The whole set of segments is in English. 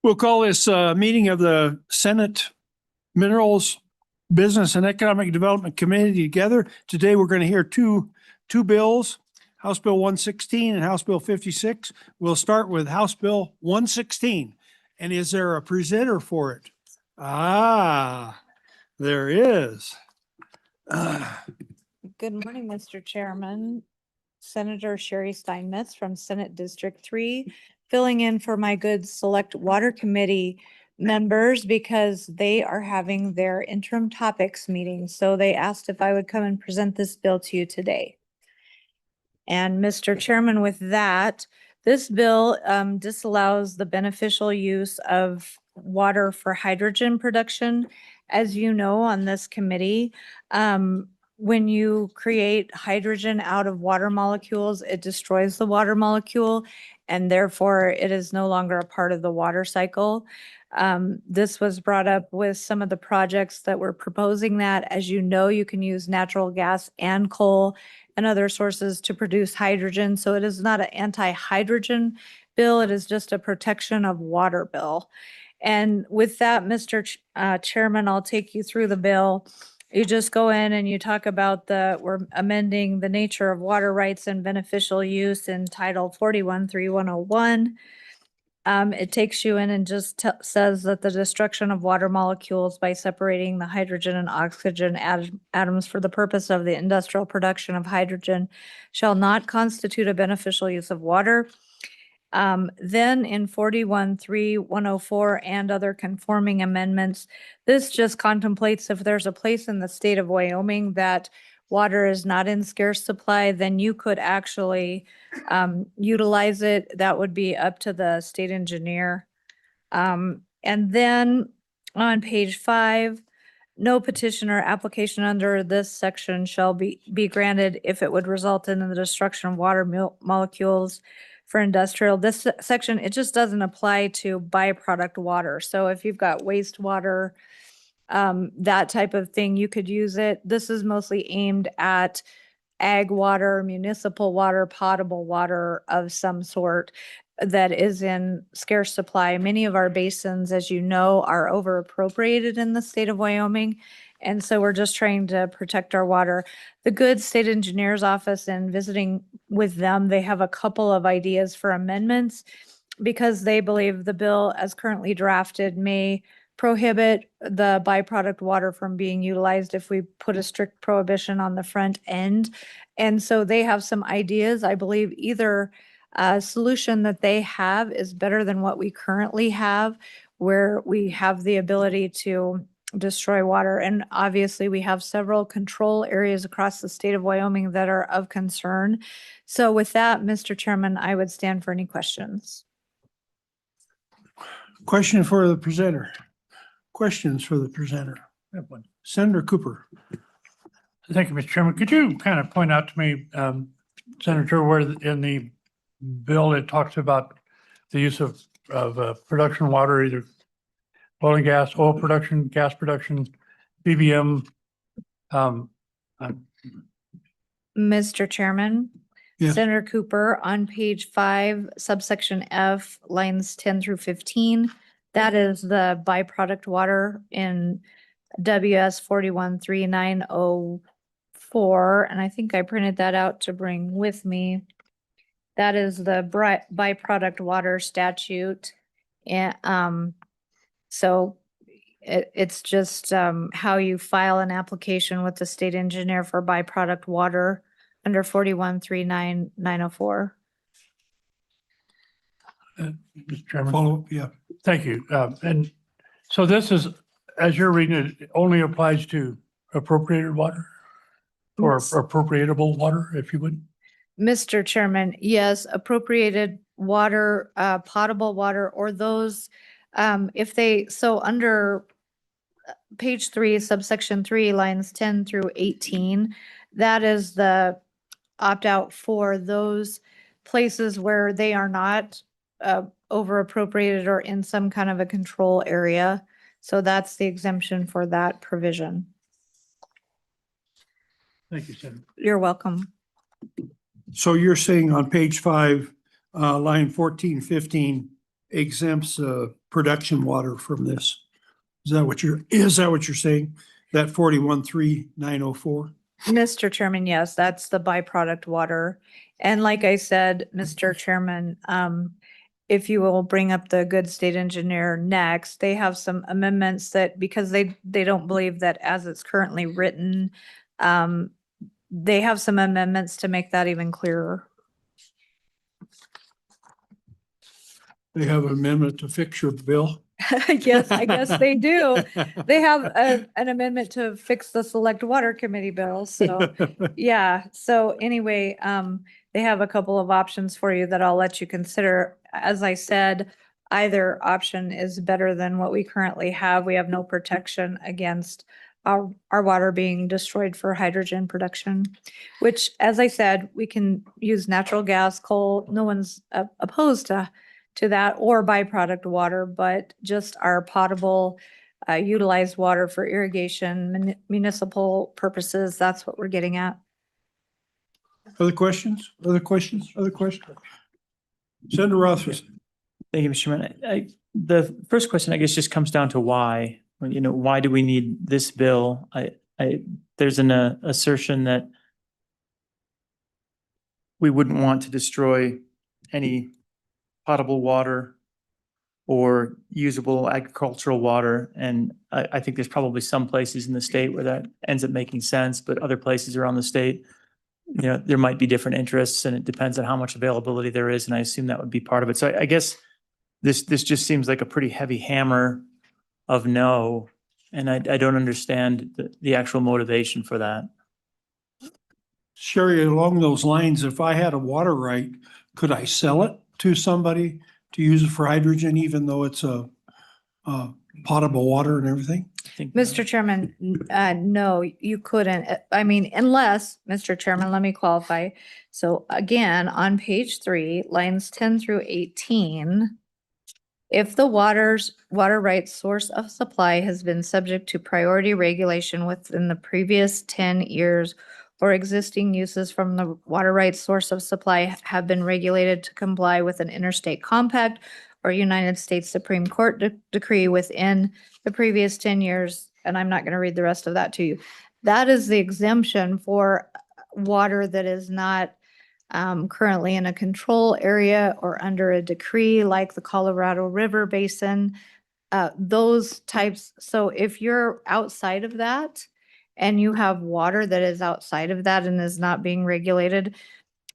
We'll call this meeting of the Senate Minerals Business and Economic Development Committee together. Today, we're going to hear two bills, House Bill 116 and House Bill 56. We'll start with House Bill 116. And is there a presenter for it? Ah, there is. Good morning, Mr. Chairman. Senator Sherry Steinmetz from Senate District 3, filling in for my good Select Water Committee members because they are having their interim topics meeting. So they asked if I would come and present this bill to you today. And Mr. Chairman, with that, this bill disallows the beneficial use of water for hydrogen production. As you know, on this committee, when you create hydrogen out of water molecules, it destroys the water molecule, and therefore it is no longer a part of the water cycle. This was brought up with some of the projects that were proposing that. As you know, you can use natural gas and coal and other sources to produce hydrogen. So it is not an anti-hydrogen bill. It is just a protection of water bill. And with that, Mr. Chairman, I'll take you through the bill. You just go in and you talk about we're amending the nature of water rights and beneficial use in Title 41.3.101. It takes you in and just says that the destruction of water molecules by separating the hydrogen and oxygen atoms for the purpose of the industrial production of hydrogen shall not constitute a beneficial use of water. Then in 41.3.104 and other conforming amendments, this just contemplates if there's a place in the state of Wyoming that water is not in scarce supply, then you could actually utilize it. That would be up to the state engineer. And then on page 5, no petition or application under this section shall be granted if it would result in the destruction of water molecules for industrial. This section, it just doesn't apply to byproduct water. So if you've got wastewater, that type of thing, you could use it. This is mostly aimed at ag water, municipal water, potable water of some sort that is in scarce supply. Many of our basins, as you know, are over appropriated in the state of Wyoming. And so we're just trying to protect our water. The good state engineer's office, and visiting with them, they have a couple of ideas for amendments because they believe the bill as currently drafted may prohibit the byproduct water from being utilized if we put a strict prohibition on the front end. And so they have some ideas. I believe either solution that they have is better than what we currently have, where we have the ability to destroy water. And obviously we have several control areas across the state of Wyoming that are of concern. So with that, Mr. Chairman, I would stand for any questions. Question for the presenter. Questions for the presenter. Senator Cooper. Thank you, Mr. Chairman. Could you kind of point out to me, Senator, where in the bill it talks about the use of production water, either oil and gas, oil production, gas production, BBM? Mr. Chairman, Yes. Senator Cooper, on page 5, subsection F, lines 10 through 15, that is the byproduct water in WS 41.3.904. And I think I printed that out to bring with me. That is the byproduct water statute. And so it's just how you file an application with the state engineer for byproduct water under 41.3.904. Mr. Chairman. Follow, yeah. Thank you. And so this is, as you're reading it, only applies to appropriated water or appropriatable water, if you would. Mr. Chairman, yes, appropriated water, potable water, or those, so under page 3, subsection 3, lines 10 through 18, that is the opt-out for those places where they are not over appropriated or in some kind of a control area. So that's the exemption for that provision. Thank you, Senator. You're welcome. So you're saying on page 5, line 14, 15, exempts production water from this. Is that what you're saying? That 41,390,4? Mr. Chairman, yes, that's the byproduct water. And like I said, Mr. Chairman, if you will bring up the good state engineer next, they have some amendments that, because they don't believe that as it's currently written, they have some amendments to make that even clearer. They have an amendment to fix your bill. Yes, I guess they do. They have an amendment to fix the select water committee bill, so. Yeah, so anyway, they have a couple of options for you that I'll let you consider. As I said, either option is better than what we currently have. We have no protection against our water being destroyed for hydrogen production, which, as I said, we can use natural gas, coal. No one's opposed to that, or byproduct water, but just our potable utilized water for irrigation, municipal purposes. That's what we're getting at. Other questions? Other questions? Other questions? Senator Rothfuss. Thank you, Mr. Chairman. The first question, I guess, just comes down to why. You know, why do we need this bill? There's an assertion that we wouldn't want to destroy any potable water or usable agricultural water. And I think there's probably some places in the state where that ends up making sense, but other places around the state, you know, there might be different interests, and it depends on how much availability there is. And I assume that would be part of it. So I guess this just seems like a pretty heavy hammer of no. And I don't understand the actual motivation for that. Sherry, along those lines, if I had a water right, could I sell it to somebody to use it for hydrogen, even though it's a potable water and everything? I think, Mr. Chairman, no, you couldn't. I mean, unless, Mr. Chairman, let me qualify. So again, on page 3, lines 10 through 18, if the water rights source of supply has been subject to priority regulation within the previous 10 years, or existing uses from the water rights source of supply have been regulated to comply with an interstate compact or United States Supreme Court decree within the previous 10 years, and I'm not going to read the rest of that to you. That is the exemption for water that is not currently in a control area or under a decree like the Colorado River Basin, those types. So if you're outside of that and you have water that is outside of that and is not being regulated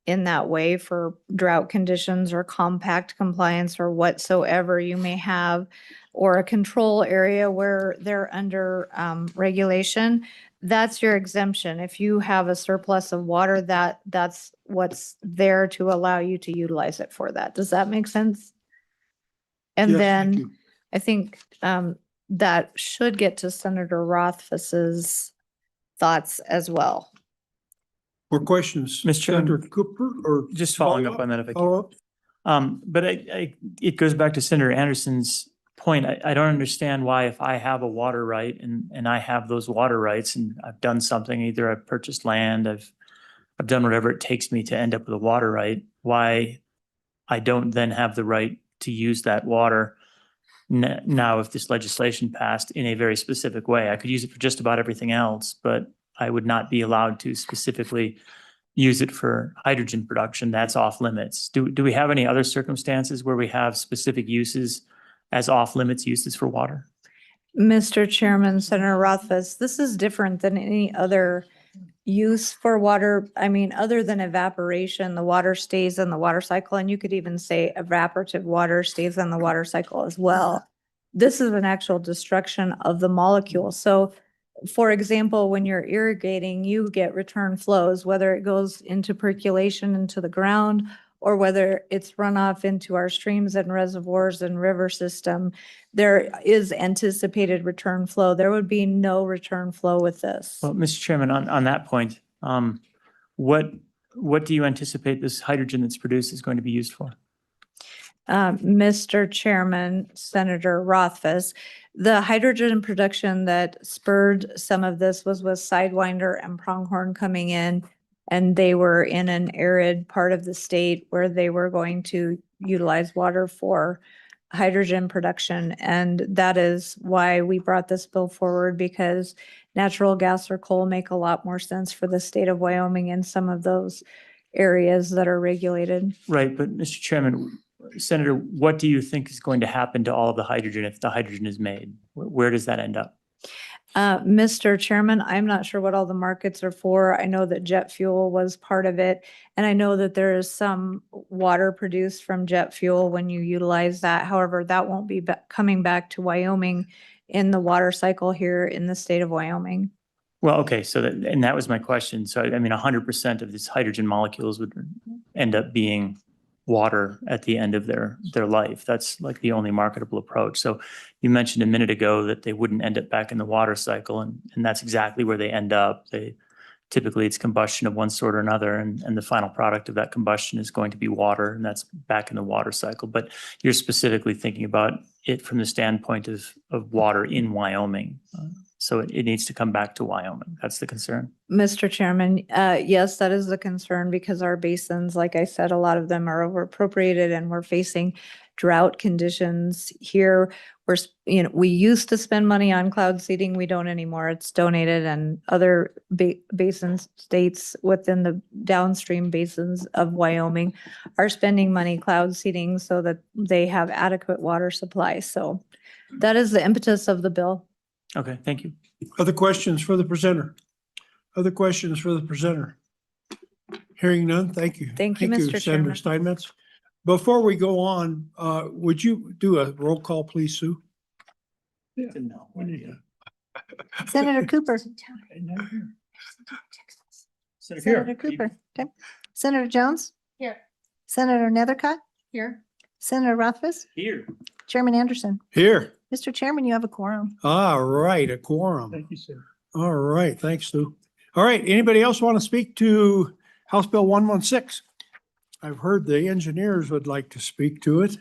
in that way for drought conditions or compact compliance or whatsoever you may have, or a control area where they're under regulation, that's your exemption. If you have a surplus of water, that's what's there to allow you to utilize it for that. Does that make sense? And Yes, thank then you. I think that should get to Senator Rothfuss's thoughts as well. More questions? Mr. Chairman, Senator Cooper or? just following up on that, if I can. Follow up? But it goes back to Senator Anderson's point. I don't understand why, if I have a water right and I have those water rights and I've done something, either I've purchased land, I've done whatever it takes me to end up with a water right, why I don't then have the right to use that water. Now, if this legislation passed in a very specific way, I could use it for just about everything else, but I would not be allowed to specifically use it for hydrogen production. That's off limits. Do we have any other circumstances where we have specific uses as off limits uses for water? Mr. Chairman, Senator Rothfuss, this is different than any other use for water. I mean, other than evaporation, the water stays in the water cycle, and you could even say evaporative water stays in the water cycle as well. This is an actual destruction of the molecule. So, for example, when you're irrigating, you get return flows, whether it goes into percolation into the ground or whether it's runoff into our streams and reservoirs and river system. There is anticipated return flow. There would be no return flow with this. Well, Mr. Chairman, on that point, what do you anticipate this hydrogen that's produced is going to be used for? Mr. Chairman, Senator Rothfuss, the hydrogen production that spurred some of this was with Sidewinder and Pronghorn coming in, and they were in an arid part of the state where they were going to utilize water for hydrogen production. And that is why we brought this bill forward, because natural gas or coal make a lot more sense for the state of Wyoming in some of those areas that are regulated. Right, but Mr. Chairman, Senator, what do you think is going to happen to all of the hydrogen if the hydrogen is made? Where does that end up? Mr. Chairman, I'm not sure what all the markets are for. I know that jet fuel was part of it. And I know that there is some water produced from jet fuel when you utilize that. However, that won't be coming back to Wyoming in the water cycle here in the state of Wyoming. Well, okay, so that, and that was my question. So I mean, 100% of these hydrogen molecules would end up being water at the end of their life. That's like the only marketable approach. So you mentioned a minute ago that they wouldn't end up back in the water cycle, and that's exactly where they end up. Typically it's combustion of one sort or another, and the final product of that combustion is going to be water, and that's back in the water cycle. But you're specifically thinking about it from the standpoint of water in Wyoming. So it needs to come back to Wyoming. That's the concern. Mr. Chairman, yes, that is the concern, because our basins, like I said, a lot of them are over appropriated and we're facing drought conditions here. We used to spend money on cloud seeding. We don't anymore. It's donated, and other basin states within the downstream basins of Wyoming are spending money cloud seeding so that they have adequate water supply. So that is the impetus of the bill. Okay, thank you. Other questions for the presenter? Other questions for the presenter? Hearing none, thank you. Thank you, Mr. Senator Steinmetz. Before we go on, would you do a roll call, please, Sue? No, we need to. Senator Cooper. Senator Senator Cooper. Okay. Senator Jones. Here. Senator Nethercott. Here. Senator Rothfuss. Here. Chairman Anderson. Here. Mr. Chairman, you have a quorum. All right, a quorum. Thank you, sir. All right, thanks, Sue. All right, anybody else want to speak to House Bill 116? I've heard the engineers would like to speak to it.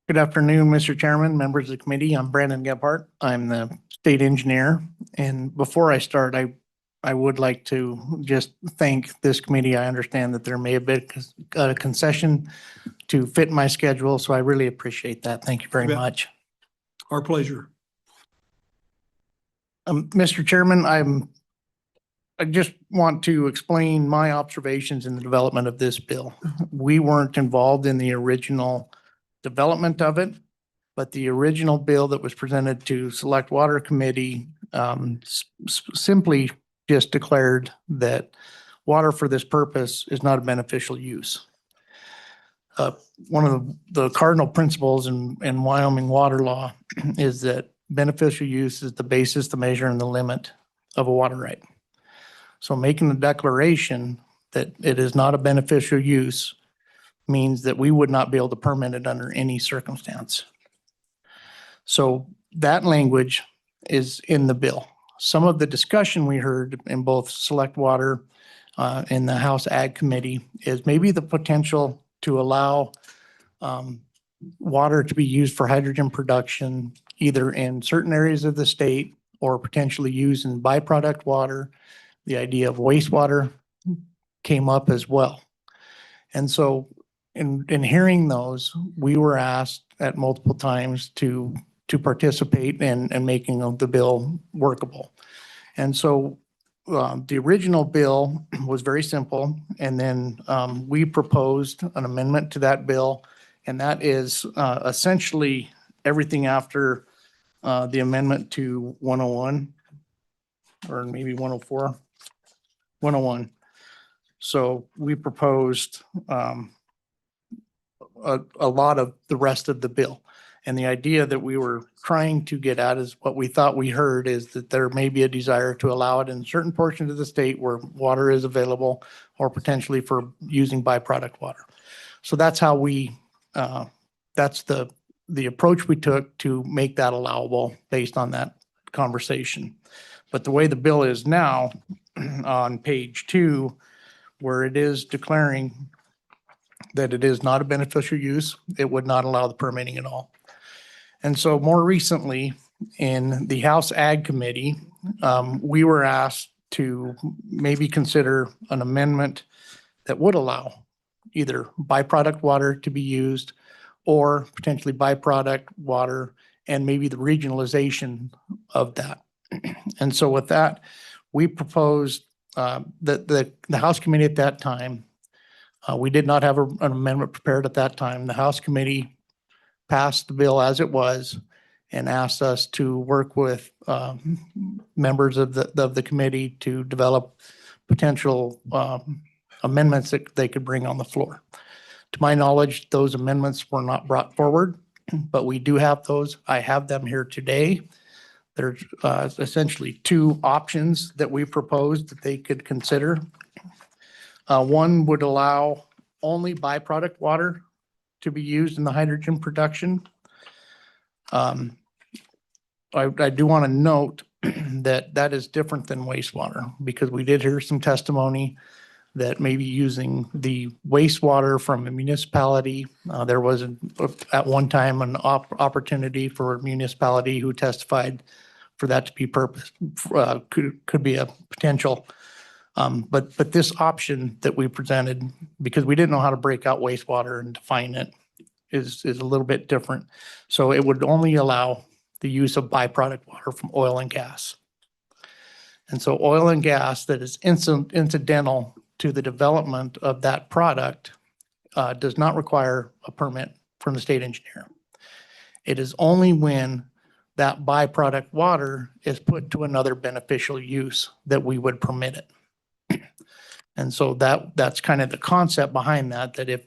Good afternoon, Mr. Chairman, members of the committee. I'm Brandon Gebhardt. I'm the state engineer. And before I start, I would like to just thank this committee. I understand that there may have been a concession to fit my schedule, so I really appreciate that. Thank you very You bet. much. Our pleasure. Mr. Chairman, I just want to explain my observations in the development of this bill. We weren't involved in the original development of it, but the original bill that was presented to Select Water Committee simply just declared that water for this purpose is not a beneficial use. One of the cardinal principles in Wyoming water law is that beneficial use is the basis, the measure, and the limit of a water right. So making the declaration that it is not a beneficial use means that we would not be able to permit it under any circumstance. So that language is in the bill. Some of the discussion we heard in both Select Water in the House Ag Committee is maybe the potential to allow water to be used for hydrogen production, either in certain areas of the state or potentially used in byproduct water. The idea of wastewater came up as well. And so in hearing those, we were asked at multiple times to participate in making the bill workable. And so the original bill was very simple. And then we proposed an amendment to that bill. And that is essentially everything after the amendment to 101 or maybe 104, 101. So we proposed a lot of the rest of the bill. And the idea that we were trying to get at is what we thought we heard is that there may be a desire to allow it in certain portions of the state where water is available or potentially for using byproduct water. So that's how that's the approach we took to make that allowable based on that conversation. But the way the bill is now on page 2, where it is declaring that it is not a beneficial use, it would not allow the permitting at all. And so more recently in the House Ag Committee, we were asked to maybe consider an amendment that would allow either byproduct water to be used or potentially byproduct water and maybe the regionalization of that. And so with that, we proposed that the House Committee at that time, we did not have an amendment prepared at that time. The House Committee passed the bill as it was and asked us to work with members of the committee to develop potential amendments that they could bring on the floor. To my knowledge, those amendments were not brought forward, but we do have those. I have them here today. There's essentially two options that we proposed that they could consider. One would allow only byproduct water to be used in the hydrogen production. I do want to note that that is different than wastewater because we did hear some testimony that maybe using the wastewater from a municipality, there was at one time an opportunity for a municipality who testified for that to be purpose, could be a potential. But this option that we presented, because we didn't know how to break out wastewater and define it, is a little bit different. So it would only allow the use of byproduct water from oil and gas. And so oil and gas that is incidental to the development of that product does not require a permit from the state engineer. It is only when that byproduct water is put to another beneficial use that we would permit it. And so that's kind of the concept behind that, that if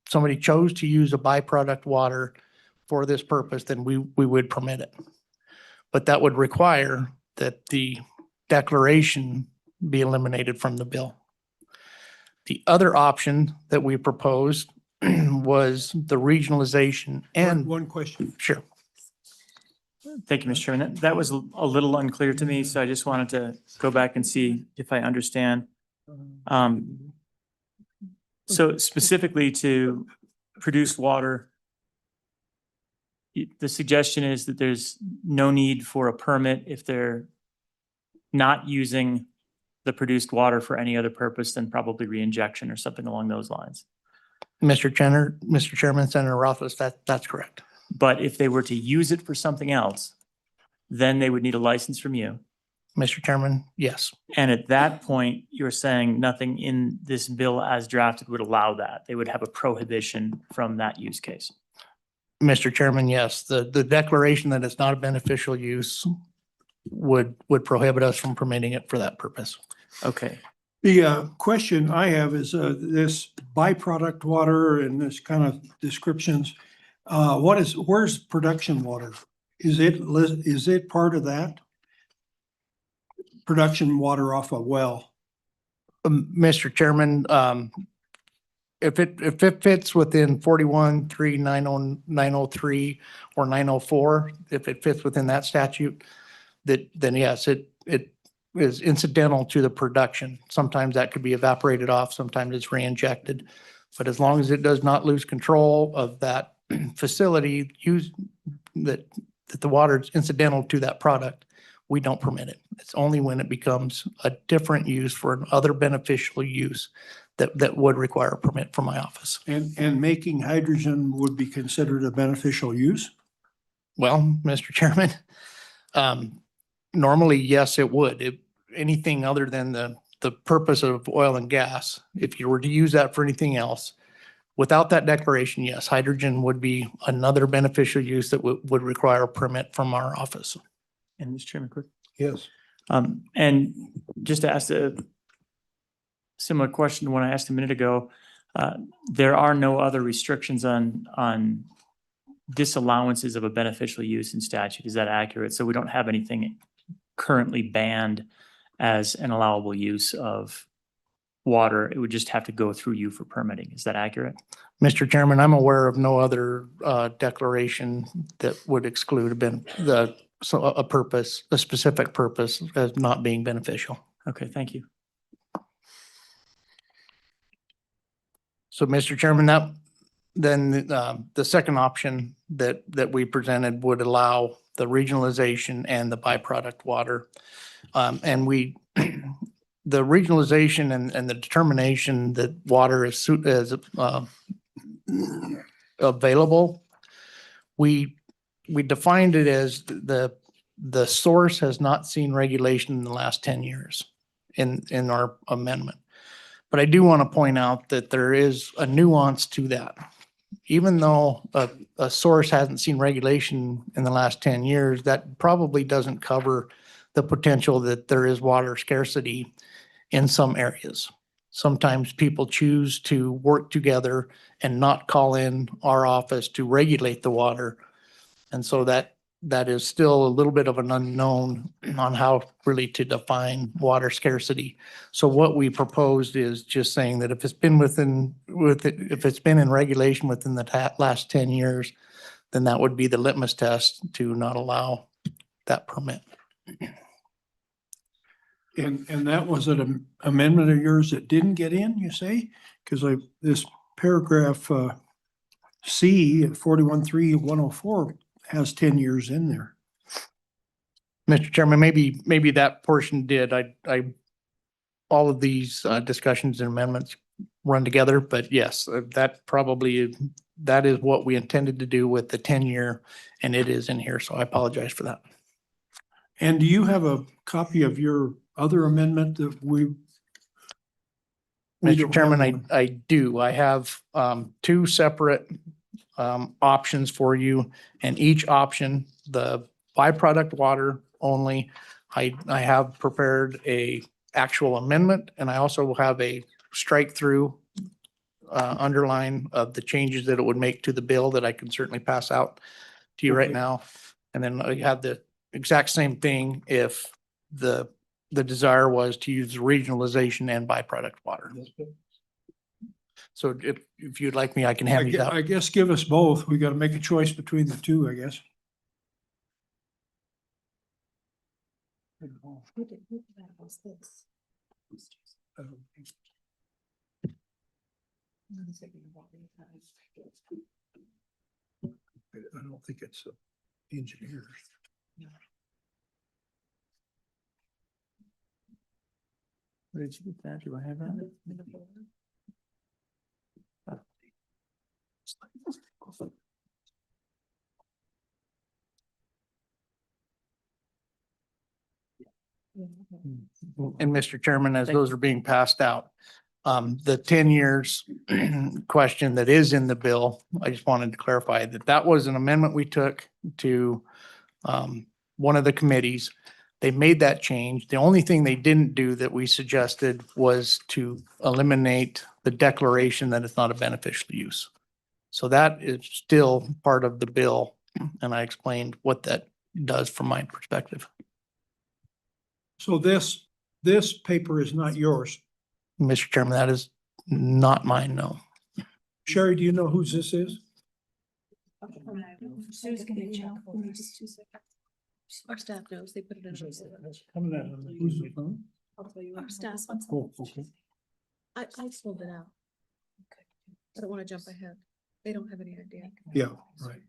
somebody chose to use a byproduct water for this purpose, then we would permit it. But that would require that the declaration be eliminated from the bill. The other option that we proposed was the regionalization and. One question. Sure. Thank you, Mr. Chairman. That was a little unclear to me, so I just wanted to go back and see if I understand. So specifically to produce water, the suggestion is that there's no need for a permit if they're not using the produced water for any other purpose than probably reinjection or something along those lines. Mr. Chairman, Senator Rothfuss, that's correct. But if they were to use it for something else, then they would need a license from you. Mr. Chairman, yes. And at that point, you're saying nothing in this bill as drafted would allow that. They would have a prohibition from that use case. Mr. Chairman, yes. The declaration that it's not a beneficial use would prohibit us from permitting it for that purpose. Okay. The question I have is this byproduct water and this kind of descriptions. Where's production water? Is it part of that? Production water off a well? Mr. Chairman, if it fits within 41-3-903 or 904, if it fits within that statute, then yes, it is incidental to the production. Sometimes that could be evaporated off, sometimes it's reinjected. But as long as it does not lose control of that facility, that the water is incidental to that product, we don't permit it. It's only when it becomes a different use for another beneficial use that would require a permit from my office. And making hydrogen would be considered a beneficial use? Well, Mr. Chairman, normally, yes, it would. Anything other than the purpose of oil and gas, if you were to use that for anything else, without that declaration, yes, hydrogen would be another beneficial use that would require a permit from our office. And Mr. Chairman, quick. Yes. And just to ask a similar question to what I asked a minute ago, there are no other restrictions on disallowances of a beneficial use in statute. Is that accurate? So we don't have anything currently banned as an allowable use of water. It would just have to go through you for permitting. Is that accurate? Mr. Chairman, I'm aware of no other declaration that would exclude a specific purpose as not being beneficial. Okay, thank you. So, Mr. Chairman, the second option that we presented would allow the regionalization and the byproduct water. And we, the regionalization and the determination that water is available, we defined it as the source has not seen regulation in the last 10 years in our amendment. But I do want to point out that there is a nuance to that. Even though a source hasn't seen regulation in the last 10 years, that probably doesn't cover the potential that there is water scarcity in some areas. Sometimes people choose to work together and not call in our office to regulate the water. And so that is still a little bit of an unknown on how really to define water scarcity. So what we proposed is just saying that if it's been if it's been in regulation within the last 10 years, then that would be the litmus test to not allow that permit. And that was an amendment of yours that didn't get in, you say? Because this paragraph C, 41.3.104 has 10 years in there. Mr. Chairman, maybe that portion did. All of these discussions and amendments run together, but yes, that is what we intended to do with the 10-year, and it is in here, so I apologize for that. And do you have a copy of your other amendment that we don't Mr. have Chairman, one? I do. I have two separate options for you, and each option, the byproduct water only, I have prepared a actual amendment, and I also have a strike through underline of the changes that it would make to the bill that I can certainly pass out to you right Okay. now. And then I have the exact same thing if the desire was to use regionalization and byproduct water. So if you'd like me, I can hand these out. I guess give us both. We got to make a choice between the two, I guess. I don't think it's engineers. Where did you get that? Do I have that? And Mr. Chairman, as Thank those are being passed out, the 10 years question that is in the bill, I just wanted to clarify that was an amendment we took to one of the committees. They made that change. The only thing they didn't do that we suggested was to eliminate the declaration that it's not a beneficial use. So that is still part of the bill, and I explained what that does from my perspective. So this paper is not yours. Mr. Chairman, that is not mine, no. Sherry, do you know whose this is? Sue's gonna check for us. Just 2 seconds. Our staff knows, they put it in. Who's it from? Our staff, Oh, okay. I pulled it out. I don't wanna jump ahead. They don't have any idea. Yeah, right.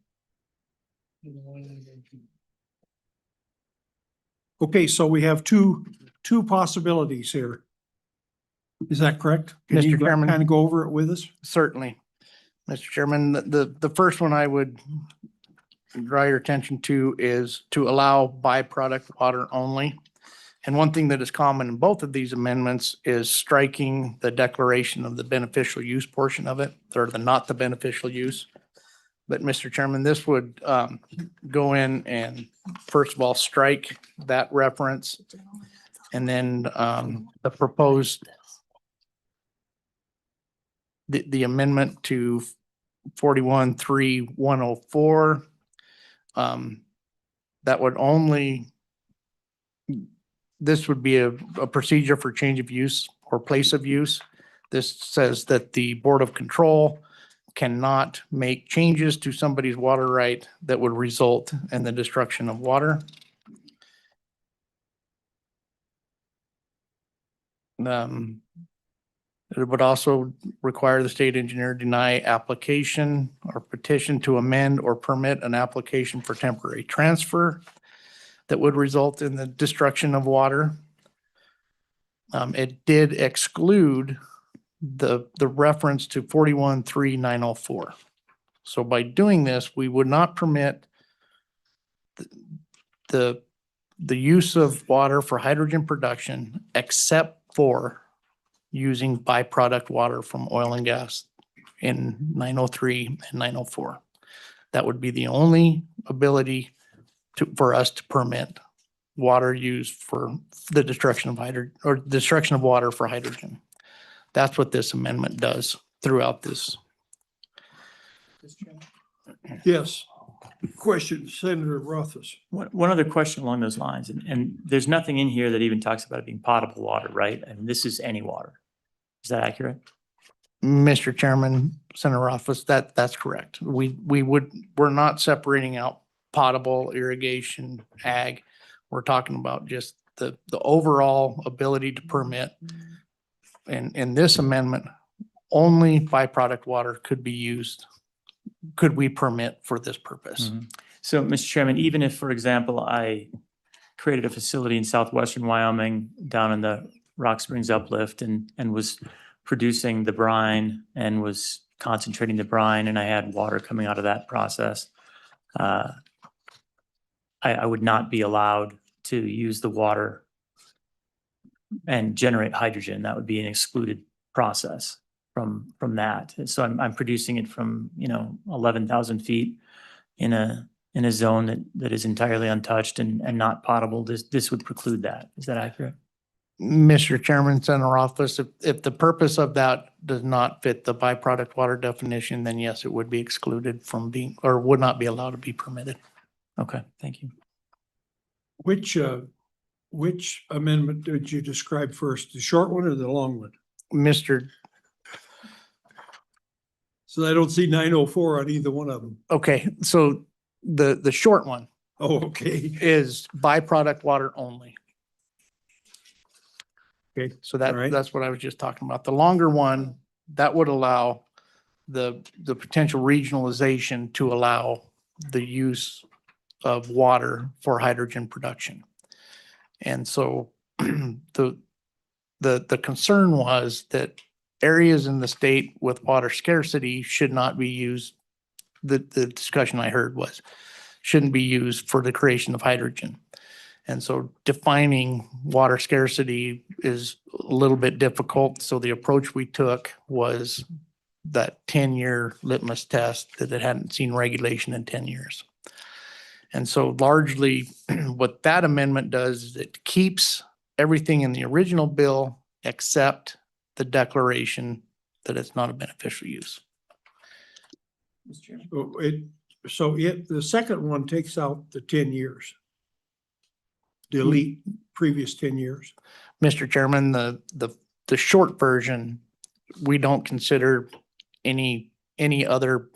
Okay, so we have two possibilities here. Is that correct? Can Mr. you Chairman. kind of go over it with us? Certainly. Mr. Chairman, the first one I would draw your attention to is to allow byproduct water only. And one thing that is common in both of these amendments is striking the declaration of the beneficial use portion of it, or the not the beneficial use. But Mr. Chairman, this would go in and first of all, strike that reference. And then the proposed the amendment to 41.3.104. That would only, this would be a procedure for change of use or place of use. This says that the Board of Control cannot make changes to somebody's water right that would result in the destruction of water. It would also require the state engineer deny application or petition to amend or permit an application for temporary transfer. that would result in the destruction of water. It did exclude the reference to 41.3904. So by doing this, we would not permit the use of water for hydrogen production except for using byproduct water from oil and gas in 903 and 904. That would be the only ability for us to permit water used for the destruction of hydrogen or destruction of water for hydrogen. That's what this amendment does throughout this. Yes. Question, Senator Rothfuss. One other question along those lines, and there's nothing in here that even talks about it being potable water, right? And this is any water. Is that accurate? Mr. Chairman, Senator Rothfuss, that's correct. We're not separating out potable, irrigation, ag. We're talking about just the overall ability to permit. And in this amendment, only byproduct water could be used, could we permit for this purpose. So, Mr. Chairman, even if, for example, I created a facility in southwestern Wyoming down in the Rock Springs uplift and was producing the brine and was concentrating the brine, and I had water coming out of that process, I would not be allowed to use the water and generate hydrogen. That would be an excluded process from that. And so I'm producing it from, 11,000 feet in a zone that is entirely untouched and not potable. This would preclude that. Is that accurate? Mr. Chairman, Senator Rothfuss, if the purpose of that does not fit the byproduct water definition, then yes, it would be excluded from being, or would not be allowed to be permitted. Okay, thank you. Which amendment did you describe first? The short one or the long one? Mr. So I don't see 904 on either one of them. Okay, so the short one Oh, okay. is byproduct water only. Okay, So all right. that's what I was just talking about. The longer one, that would allow the potential regionalization to allow the use of water for hydrogen production. And so the concern was that areas in the state with water scarcity should not be used. The discussion I heard was shouldn't be used for the creation of hydrogen. And so defining water scarcity is a little bit difficult. So the approach we took was that 10-year litmus test that it hadn't seen regulation in 10 years. And so largely what that amendment does is it keeps everything in the original bill except the declaration that it's not a beneficial use. The second one takes out the 10 years. Delete previous 10 years. Mr. Chairman, the short version, we don't consider any other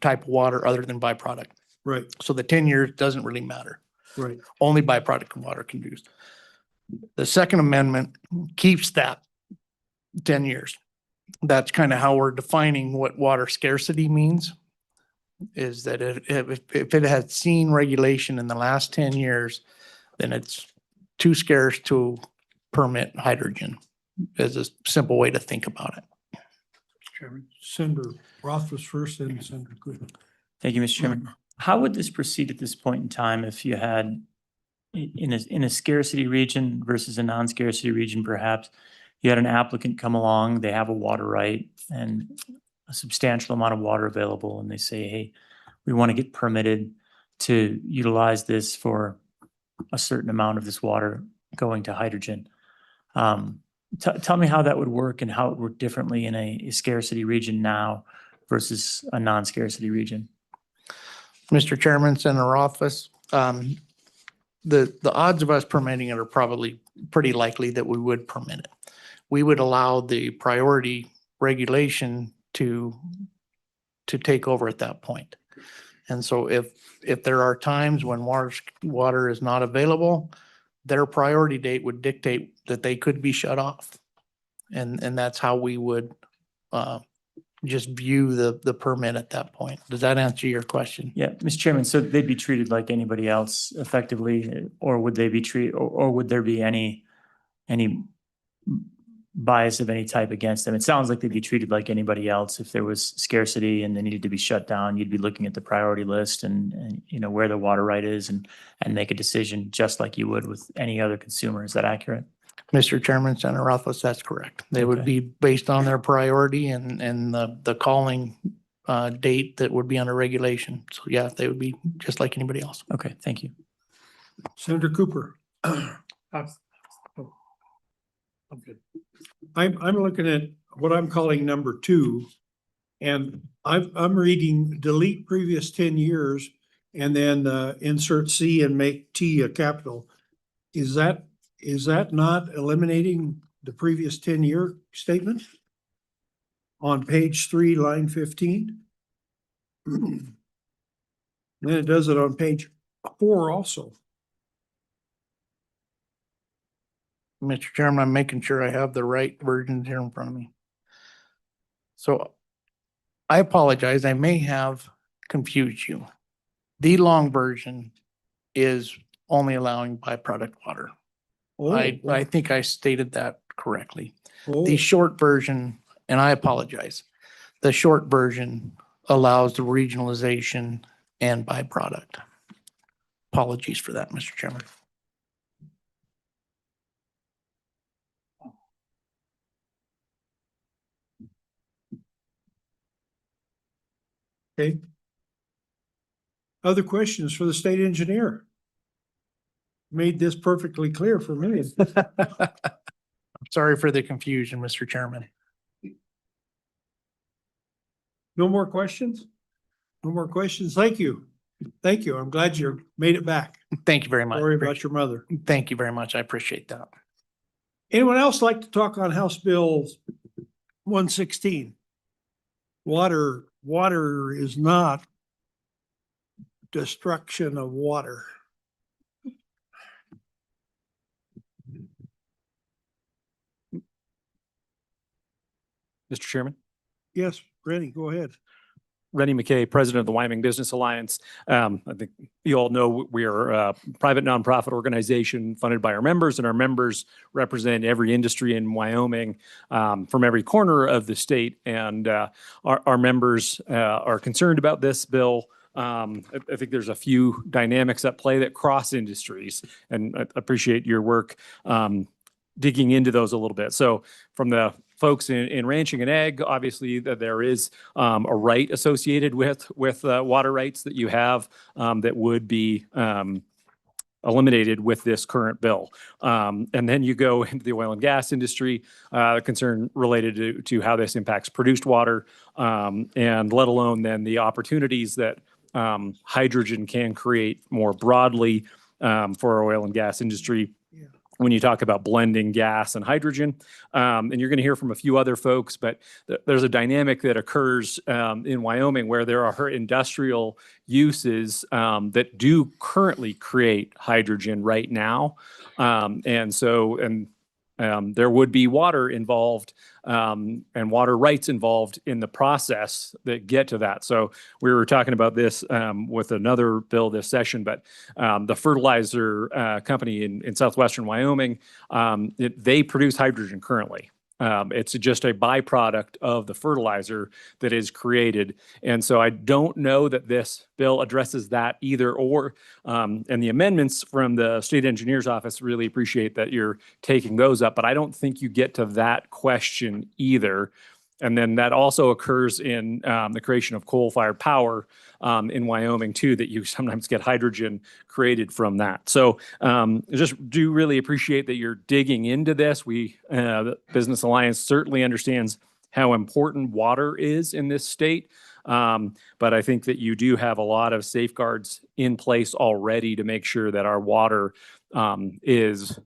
type of water other than byproduct. Right, So the 10 years doesn't really matter. right. Only byproduct water can be used. The second amendment keeps that 10 years. That's kind of how we're defining what water scarcity means, is that if it had seen regulation in the last 10 years, then it's too scarce to permit hydrogen, is a simple way to think about it. Chairman, Senator Rothfuss first, then Senator Goodman. Thank you, Mr. Chairman. How would this proceed at this point in time if you had in a scarcity region versus a non-scarcity region, perhaps? You had an applicant come along, they have a water right and a substantial amount of water available, and they say, hey, we want to get permitted to utilize this for a certain amount of this water going to hydrogen. Tell me how that would work and how it would work differently in a scarcity region now versus a non-scarcity region. Mr. Chairman, Senator Rothfuss, the odds of us permitting it are probably pretty likely that we would permit it. We would allow the priority regulation to take over at that point. And so if there are times when water is not available, their priority date would dictate that they could be shut off. And that's how we would just view the permit at that point. Does that answer your question? Yeah, Mr. Chairman, so they'd be treated like anybody else effectively, or would they be treated, or would there be any bias of any type against them? It sounds like they'd be treated like anybody else. If there was scarcity and they needed to be shut down, you'd be looking at the priority list and you know, where the water right is and make a decision just like you would with any other consumer. Is that accurate? Mr. Chairman, Senator Rothfuss, that's correct. They would Okay. be based on their priority and the calling date that would be under regulation. So yeah, they would be just like anybody else. Okay, thank you. Senator Cooper. I'm good. I'm looking at what I'm calling number 2. And I'm reading delete previous 10 years and then insert C and make T a capital. Is that not eliminating the previous 10-year statement? On page 3, line 15? Then it does it on page 4 also. Mr. Chairman, I'm making sure I have the right versions here in front of me. So I apologize. I may have confused you. The long version is only allowing byproduct water. I think I stated that correctly. The short version, and I apologize, the short version allows the regionalization and byproduct. Apologies for that, Mr. Chairman. Okay. Other questions for the state engineer? Made this perfectly clear for me. Sorry for the confusion, Mr. Chairman. No more questions? No more questions? Thank you. Thank you. I'm glad you made it back. Thank you very much. Sorry about your mother. Thank you very much. I appreciate that. Anyone else like to talk on House Bill 116? Water is not destruction of water. Mr. Chairman, Yes, Rennie, go ahead. Rennie McKay, President of the Wyoming Business Alliance. I think you all know we are a private nonprofit organization funded by our members, and our members represent every industry in Wyoming from every corner of the state. And our members are concerned about this bill. I think there's a few dynamics at play that cross industries, and I appreciate your work digging into those a little bit. So from the folks in ranching and ag, obviously there is a right associated with water rights that you have that would be eliminated with this current bill. And then you go into the oil and gas industry, concern related to how this impacts produced water, and let alone then the opportunities that hydrogen can create more broadly for our oil and gas industry. When you talk about blending gas and hydrogen, and you're going to hear from a few other folks, but there's a dynamic that occurs in Wyoming where there are industrial uses that do currently create hydrogen right now. There would be water involved and water rights involved in the process that get to that. So we were talking about this with another bill this session, but the fertilizer company in southwestern Wyoming, they produce hydrogen currently. It's just a byproduct of the fertilizer that is created. And so I don't know that this bill addresses that either or. And the amendments from the state engineer's office, really appreciate that you're taking those up, but I don't think you get to that question either. And then that also occurs in the creation of coal-fired power in Wyoming too, that you sometimes get hydrogen created from that. So I just do really appreciate that you're digging into this. The Business Alliance certainly understands how important water is in this state. But I think that you do have a lot of safeguards in place already to make sure that our water is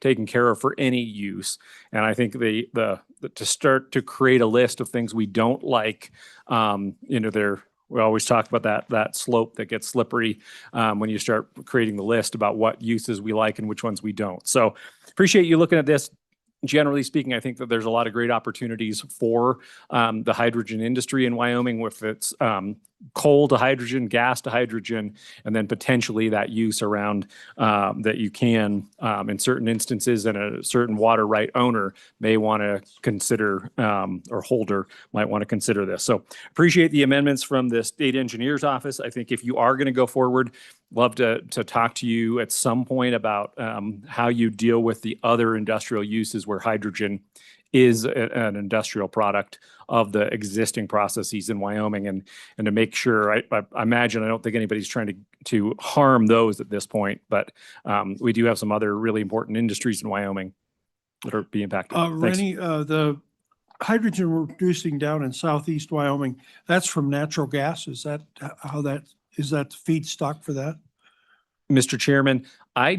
taken care of for any use. And I think to start to create a list of things we don't like, we always talk about that slope that gets slippery when you start creating the list about what uses we like and which ones we don't. So appreciate you looking at this. generally speaking, I think that there's a lot of great opportunities for the hydrogen industry in Wyoming with its coal to hydrogen, gas to hydrogen, and then potentially that use around that you can, in certain instances, and a certain water right owner may want to consider, or holder might want to consider this. So appreciate the amendments from the state engineer's office. I think if you are going to go forward, love to talk to you at some point about how you deal with the other industrial uses where hydrogen is an industrial product of the existing processes in Wyoming, and to make sure, I imagine, I don't think anybody's trying to harm those at this point, but we do have some other really important industries in Wyoming that are being impacted. Thanks. Rennie, the hydrogen we're producing down in southeast Wyoming, that's from natural gas. Is that is that feedstock for that? Mr. Chairman, I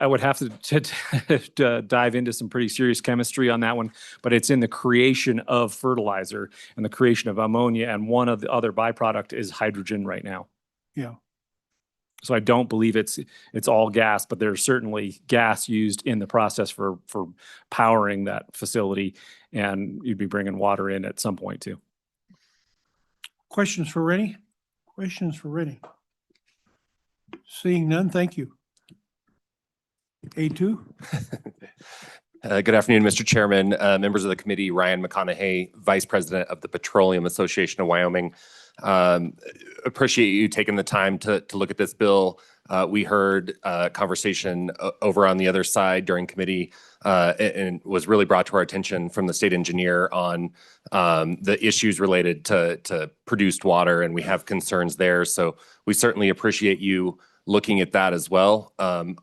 would have to dive into some pretty serious chemistry on that one, but it's in the creation of fertilizer and the creation of ammonia, and one of the other byproduct is hydrogen right now. Yeah. So I don't believe it's all gas, but there's certainly gas used in the process for powering that facility, and you'd be bringing water in at some point too. Questions for Rennie? Questions for Rennie? Seeing none, thank you. A2? Good afternoon, Mr. Chairman, members of the committee. Ryan McConaughey, Vice President of the Petroleum Association of Wyoming. Appreciate you taking the time to look at this bill. We heard conversation over on the other side during committee, and was really brought to our attention from the state engineer on the issues related to produced water, and we have concerns there. So we certainly appreciate you looking at that as well.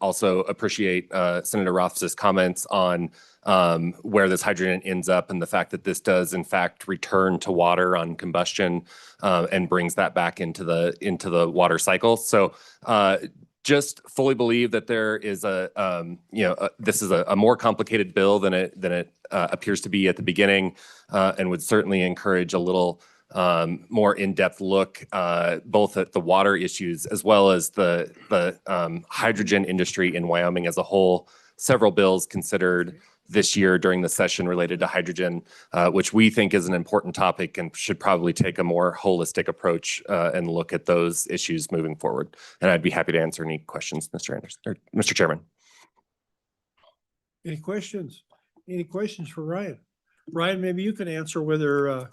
Also appreciate Senator Roth's comments on where this hydrogen ends up, and the fact that this does in fact return to water on combustion, and brings that back into the water cycle. So just fully believe that there is this is a more complicated bill than it appears to be at the beginning, and would certainly encourage a little more in-depth look, both at the water issues as well as the hydrogen industry in Wyoming as a whole. Several bills considered this year during the session related to hydrogen, which we think is an important topic and should probably take a more holistic approach and look at those issues moving forward. And I'd be happy to answer any questions, Mr. Anderson, or Mr. Chairman. Any questions? Any questions for Ryan? Ryan, maybe you can answer whether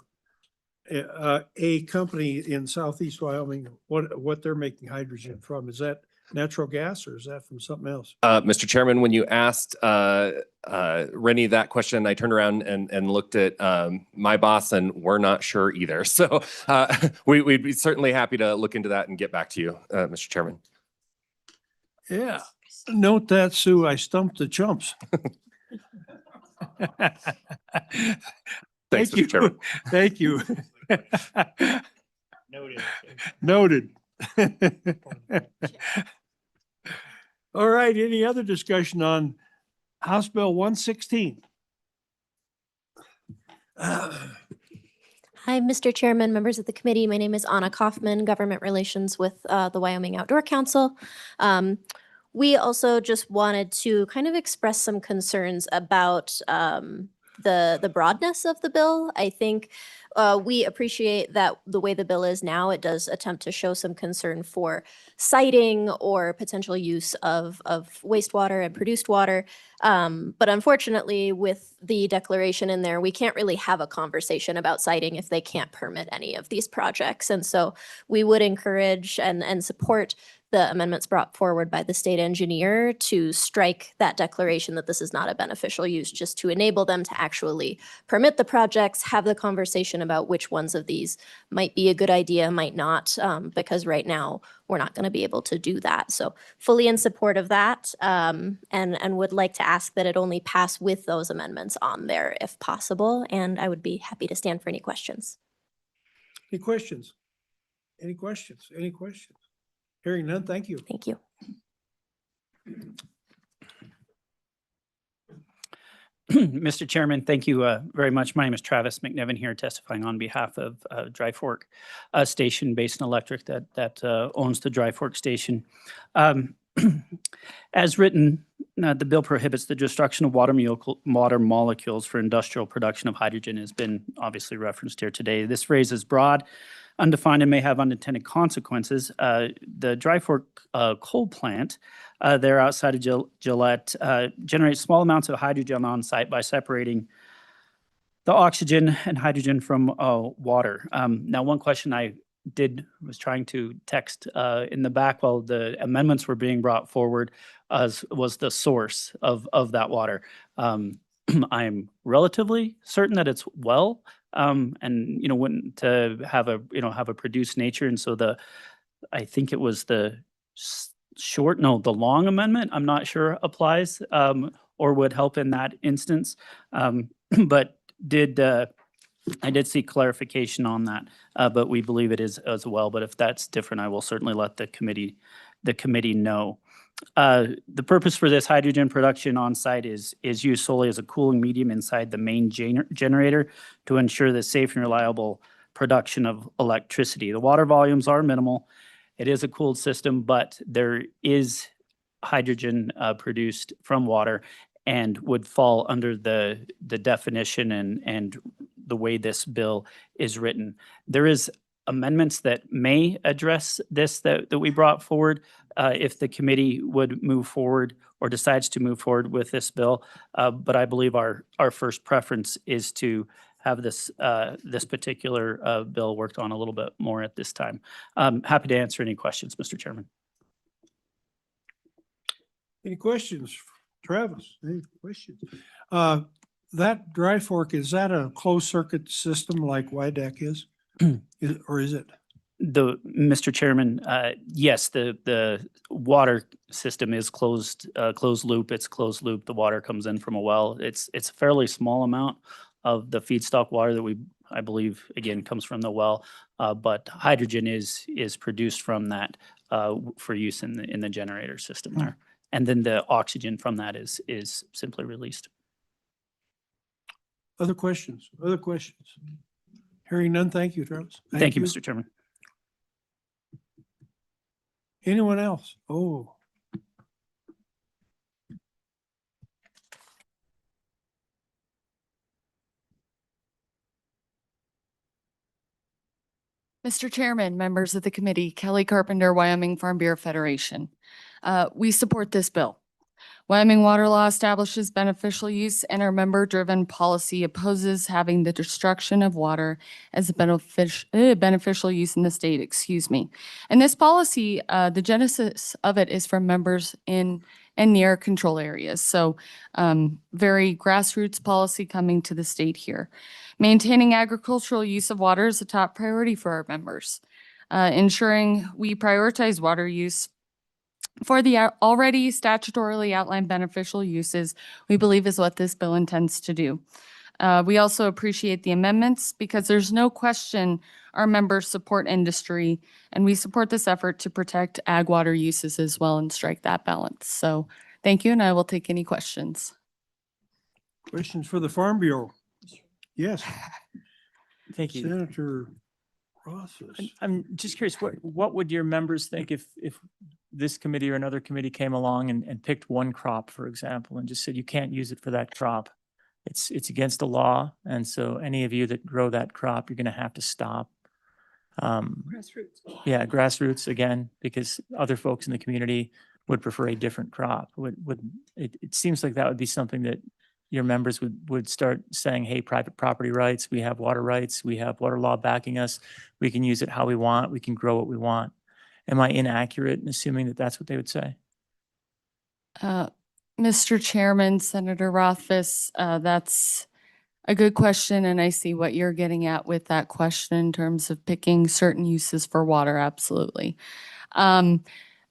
a company in southeast Wyoming, what they're making hydrogen from. Is that natural gas, or is that from something else? Mr. Chairman, when you asked Rennie that question, I turned around and looked at my boss, and we're not sure either. So we'd be certainly happy to look into that and get back to you, Mr. Chairman. Yeah. Note that, Sue, I stumped the chumps. Thanks, Thank you. Mr. Chairman. Thank you. Noted. Noted. All right, any other discussion on House Bill 116? Hi, Mr. Chairman, members of the committee. My name is Anna Kaufman, Government Relations with the Wyoming Outdoor Council. We also just wanted to kind of express some concerns about the broadness of the bill. I think we appreciate that the way the bill is now, it does attempt to show some concern for siting or potential use of wastewater and produced water. But unfortunately, with the declaration in there, we can't really have a conversation about siting if they can't permit any of these projects. And so we would encourage and support the amendments brought forward by the state engineer to strike that declaration that this is not a beneficial use, just to enable them to actually permit the projects, have the conversation about which ones of these might be a good idea, might not, because right now we're not going to be able to do that. So fully in support of that, and would like to ask that it only pass with those amendments on there if possible. And I would be happy to stand for any questions. Any questions? Any questions? Any questions? Hearing none, thank you. Thank you. Mr. Chairman, thank you very much. My name is Travis McNevin here, testifying on behalf of Dry Fork Station Basin Electric that owns the Dry Fork Station. As written, The bill prohibits the destruction of water molecules for industrial production of hydrogen has been obviously referenced here today. This phrase is broad, undefined, and may have unintended consequences. The Dry Fork coal plant there outside of Gillette generates small amounts of hydrogen on site by separating the oxygen and hydrogen from water. Now, one question I was trying to text in the back while the amendments were being brought forward was the source of that water. I'm relatively certain that it's well, and wouldn't have a produced nature, and so I think it was the the long amendment. I'm not sure applies or would help in that instance, but I did seek clarification on that, but we believe it is as well. But if that's different, I will certainly let the committee know. The purpose for this hydrogen production on site is used solely as a cooling medium inside the main generator to ensure the safe and reliable production of electricity. The water volumes are minimal. It is a cooled system, but there is hydrogen produced from water and would fall under the definition and the way this bill is written. There is amendments that may address this that we brought forward if the committee would move forward or decides to move forward with this bill. But I believe our first preference is to have this particular bill worked on a little bit more at this time. Happy to answer any questions, Mr. Chairman. Any questions? Travis, any questions? That Dry Fork, is that a closed circuit system like Wydek is? Or is it? Mr. Chairman, yes, the water system is closed loop. It's closed loop. The water comes in from a well. It's a fairly small amount of the feedstock water that I believe, again, comes from the well. But hydrogen is produced from that for use in the generator system there. And then the oxygen from that is simply released. Other questions? Other questions? Hearing none, thank you, Travis. Thank you, Mr. Chairman. Anyone else? Oh. Mr. Chairman, members of the committee, Kelly Carpenter, Wyoming Farm Bureau Federation. We support this bill. Wyoming water law establishes beneficial use, and our member-driven policy opposes having the destruction of water as a beneficial use in the state, excuse me. And this policy, the genesis of it is from members in and near control areas. So very grassroots policy coming to the state here. Maintaining agricultural use of water is a top priority for our members. Ensuring we prioritize water use for the already statutorily outlined beneficial uses, we believe is what this bill intends to do. We also appreciate the amendments because there's no question our members support industry, and we support this effort to protect ag water uses as well and strike that balance. So thank you, and I will take any questions. Questions for the Farm Bureau? Yes. Thank you. Senator Rothfuss. I'm just curious, what would your members think if this committee or another committee came along and picked one crop, for example, and just said you can't use it for that crop? It's against the law, and so any of you that grow that crop, you're going to have to stop. Grassroots. Yeah, grassroots again, because other folks in the community would prefer a different crop. It seems like that would be something that your members would start saying, hey, private property rights, we have water rights, we have water law backing us, we can use it how we want, we can grow what we want. Am I inaccurate in assuming that that's what they would say? Mr. Chairman, Senator Rothfuss, that's a good question, and I see what you're getting at with that question in terms of picking certain uses for water, absolutely.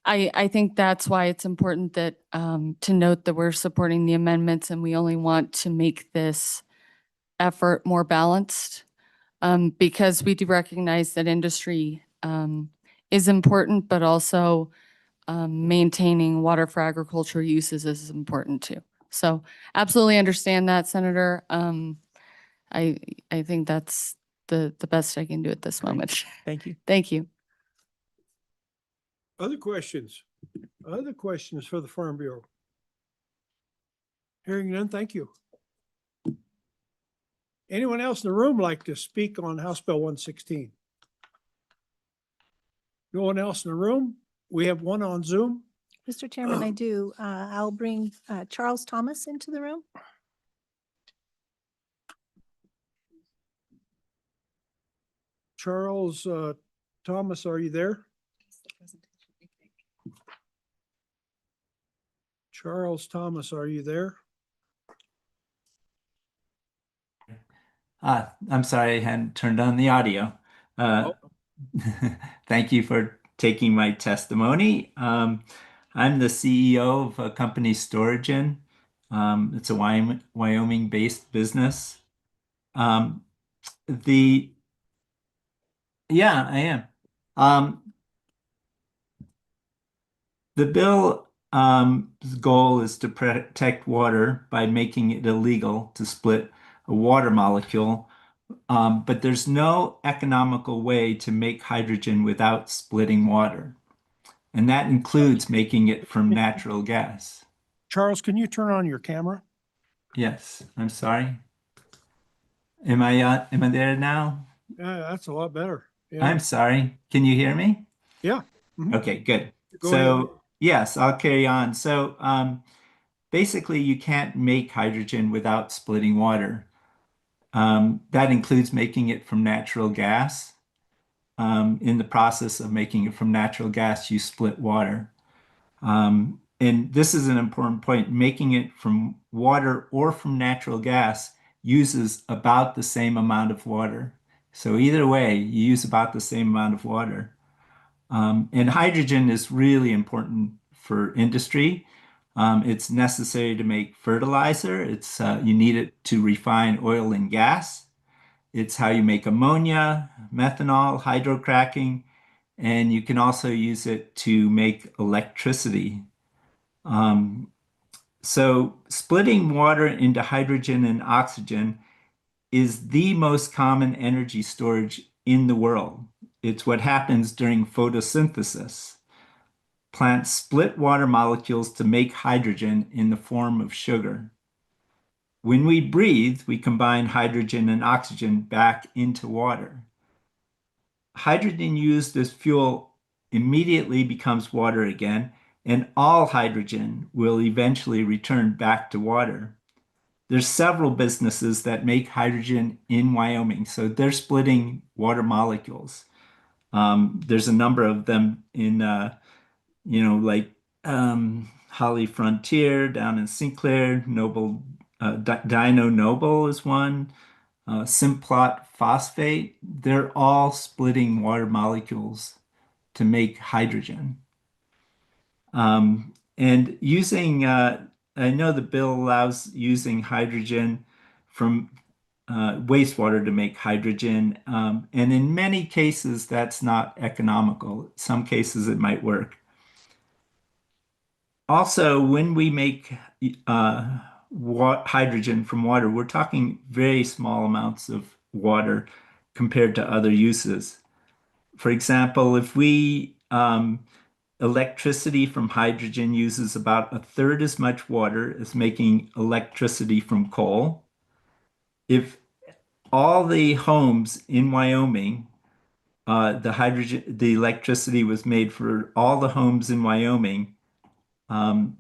I think that's why it's important that to note that we're supporting the amendments and we only want to make this effort more balanced because we do recognize that industry is important, but also maintaining water for agriculture uses is important too. So absolutely understand that, Senator. I think that's the best I can do at this moment. Thank you. Thank you. Other questions? Other questions for the Farm Bureau? Hearing none, thank you. Anyone else in the room like to speak on House Bill 116? No one else in the room? We have one on Zoom. Mr. Chairman, I do. I'll bring Charles Thomas into the room. Charles Thomas, are you there? Charles Thomas, are you there? I'm sorry, I hadn't turned on the audio. Thank you for taking my testimony. I'm the CEO of a company, Storagen. It's a Wyoming-based business. Yeah, I am. The bill goal is to protect water by making it illegal to split a water molecule, but there's no economical way to make hydrogen without splitting water. And that includes making it from natural gas. Charles, can you turn on your camera? Yes, I'm sorry. Am I there now? Yeah, that's a lot better. Yeah. I'm sorry. Can you hear me? Yeah. Mhm. Okay, good. Go ahead. So, yes, I'll carry on. So, basically, you can't make hydrogen without splitting water. That includes making it from natural gas. In the process of making it from natural gas, you split water. And this is an important point. Making it from water or from natural gas uses about the same amount of water. So either way, you use about the same amount of water. And hydrogen is really important for industry. It's necessary to make fertilizer. You need it to refine oil and gas. It's how you make ammonia, methanol, hydrocracking, and you can also use it to make electricity. So splitting water into hydrogen and oxygen is the most common energy storage in the world. It's what happens during photosynthesis. Plants split water molecules to make hydrogen in the form of sugar. When we breathe, we combine hydrogen and oxygen back into water. Hydrogen used as fuel immediately becomes water again, and all hydrogen will eventually return back to water. There's several businesses that make hydrogen in Wyoming, so they're splitting water molecules. There's a number of them in, like Holly Frontier down in Sinclair, Noble, Dino Noble is one, Simplot Phosphate. They're all splitting water molecules to make hydrogen. And using, I know the bill allows using hydrogen from wastewater to make hydrogen. And in many cases, that's not economical. In some cases, it might work. Also, when we make hydrogen from water, we're talking very small amounts of water compared to other uses. For example, if we electricity from hydrogen uses about a third as much water as making electricity from coal. If all the homes in Wyoming, the electricity was made for all the homes in Wyoming, the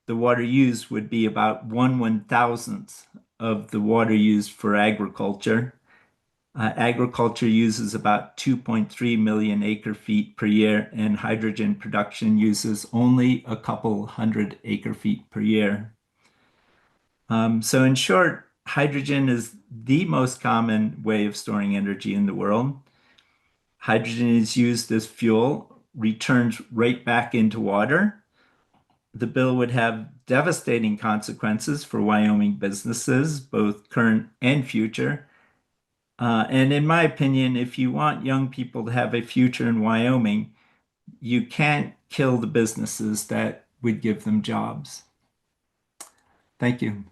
water used would be about 1/1000th of the water used for agriculture. Agriculture uses about 2.3 million acre feet per year, and hydrogen production uses only a couple hundred acre feet per year. So in short, hydrogen is the most common way of storing energy in the world. Hydrogen is used as fuel, returns right back into water. The bill would have devastating consequences for Wyoming businesses, both current and future. And in my opinion, if you want young people to have a future in Wyoming, you can't kill the businesses that would give them jobs. Thank you.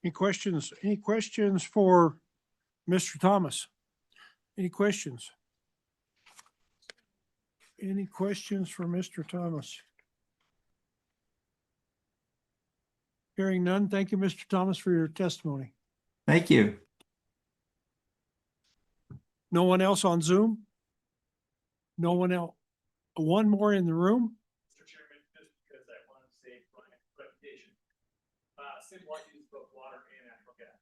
Any questions? Any questions for Mr. Thomas? Any questions? Any questions for Mr. Thomas? Hearing none. Thank you, Mr. Thomas, for your testimony. Thank you. No one else on Zoom? No one else? One more in the room? Mr. Chairman, just because I want to save my reputation. Sid White used both water and natural gas.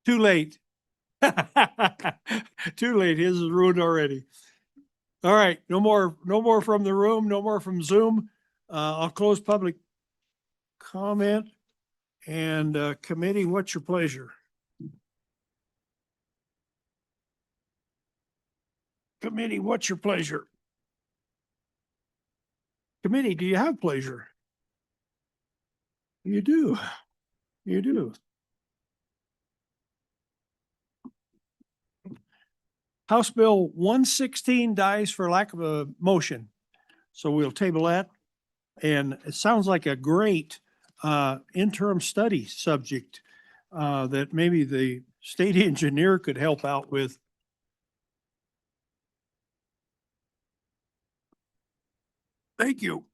Too late. Too late. His is ruined already. All right, no more from the room, no more from Zoom. I'll close public comment. And committee, what's your pleasure? Committee, what's your pleasure? Committee, do you have pleasure? You do. You do. House Bill 116 dies for lack of a motion. So we'll table that. And it sounds like a great interim study subject that maybe the state engineer could help out with. Thank you.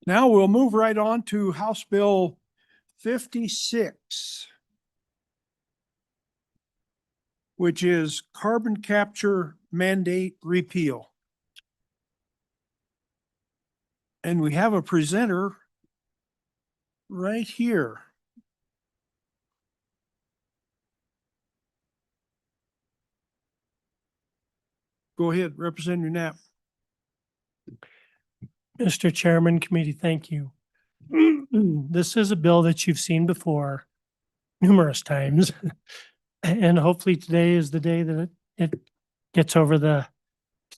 Now we'll move right on to House Bill 56, which is carbon capture mandate repeal. And we have a presenter right here. Go ahead, Representative Knapp. Mr. Chairman, committee, thank you. This is a bill that you've seen before numerous times. And hopefully today is the day that it gets over the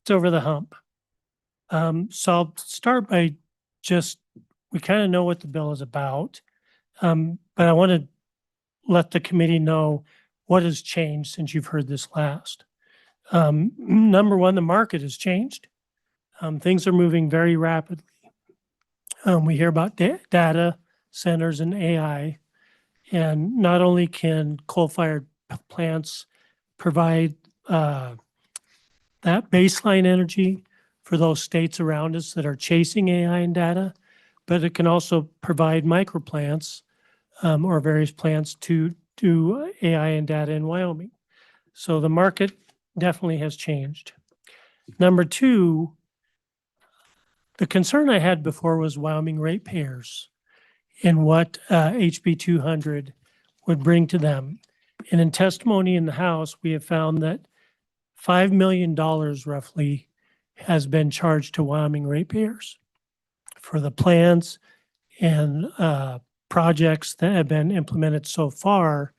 hump. So I'll start by we kind of know what the bill is about. But I want to let the committee know what has changed since you've heard this last. Number one, the market has changed. Things are moving very rapidly. We hear about data centers and AI, and not only can coal-fired plants provide that baseline energy for those states around us that are chasing AI and data, but it can also provide microplants or various plants to do AI and data in Wyoming. So the market definitely has changed. Number two, the concern I had before was Wyoming ratepayers and what HB 200 would bring to them. And in testimony in the House, we have found that $5 million roughly has been charged to Wyoming ratepayers for the plans and projects that have been implemented so far.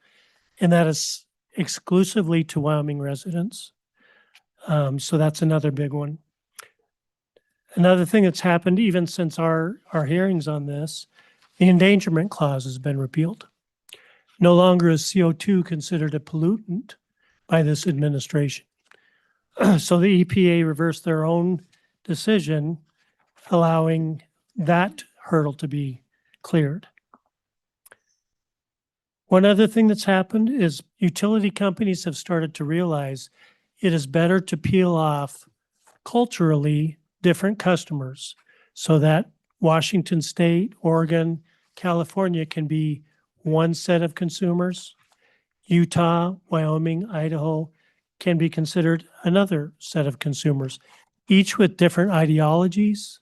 And that is exclusively to Wyoming residents. So that's another big one. Another thing that's happened even since our hearings on this, the endangerment clause has been repealed. No longer is CO2 considered a pollutant by this administration. So the EPA reversed their own decision, allowing that hurdle to be cleared. One other thing that's happened is utility companies have started to realize it is better to peel off culturally different customers so that Washington State, Oregon, California can be one set of consumers. Utah, Wyoming, Idaho can be considered another set of consumers, each with different ideologies,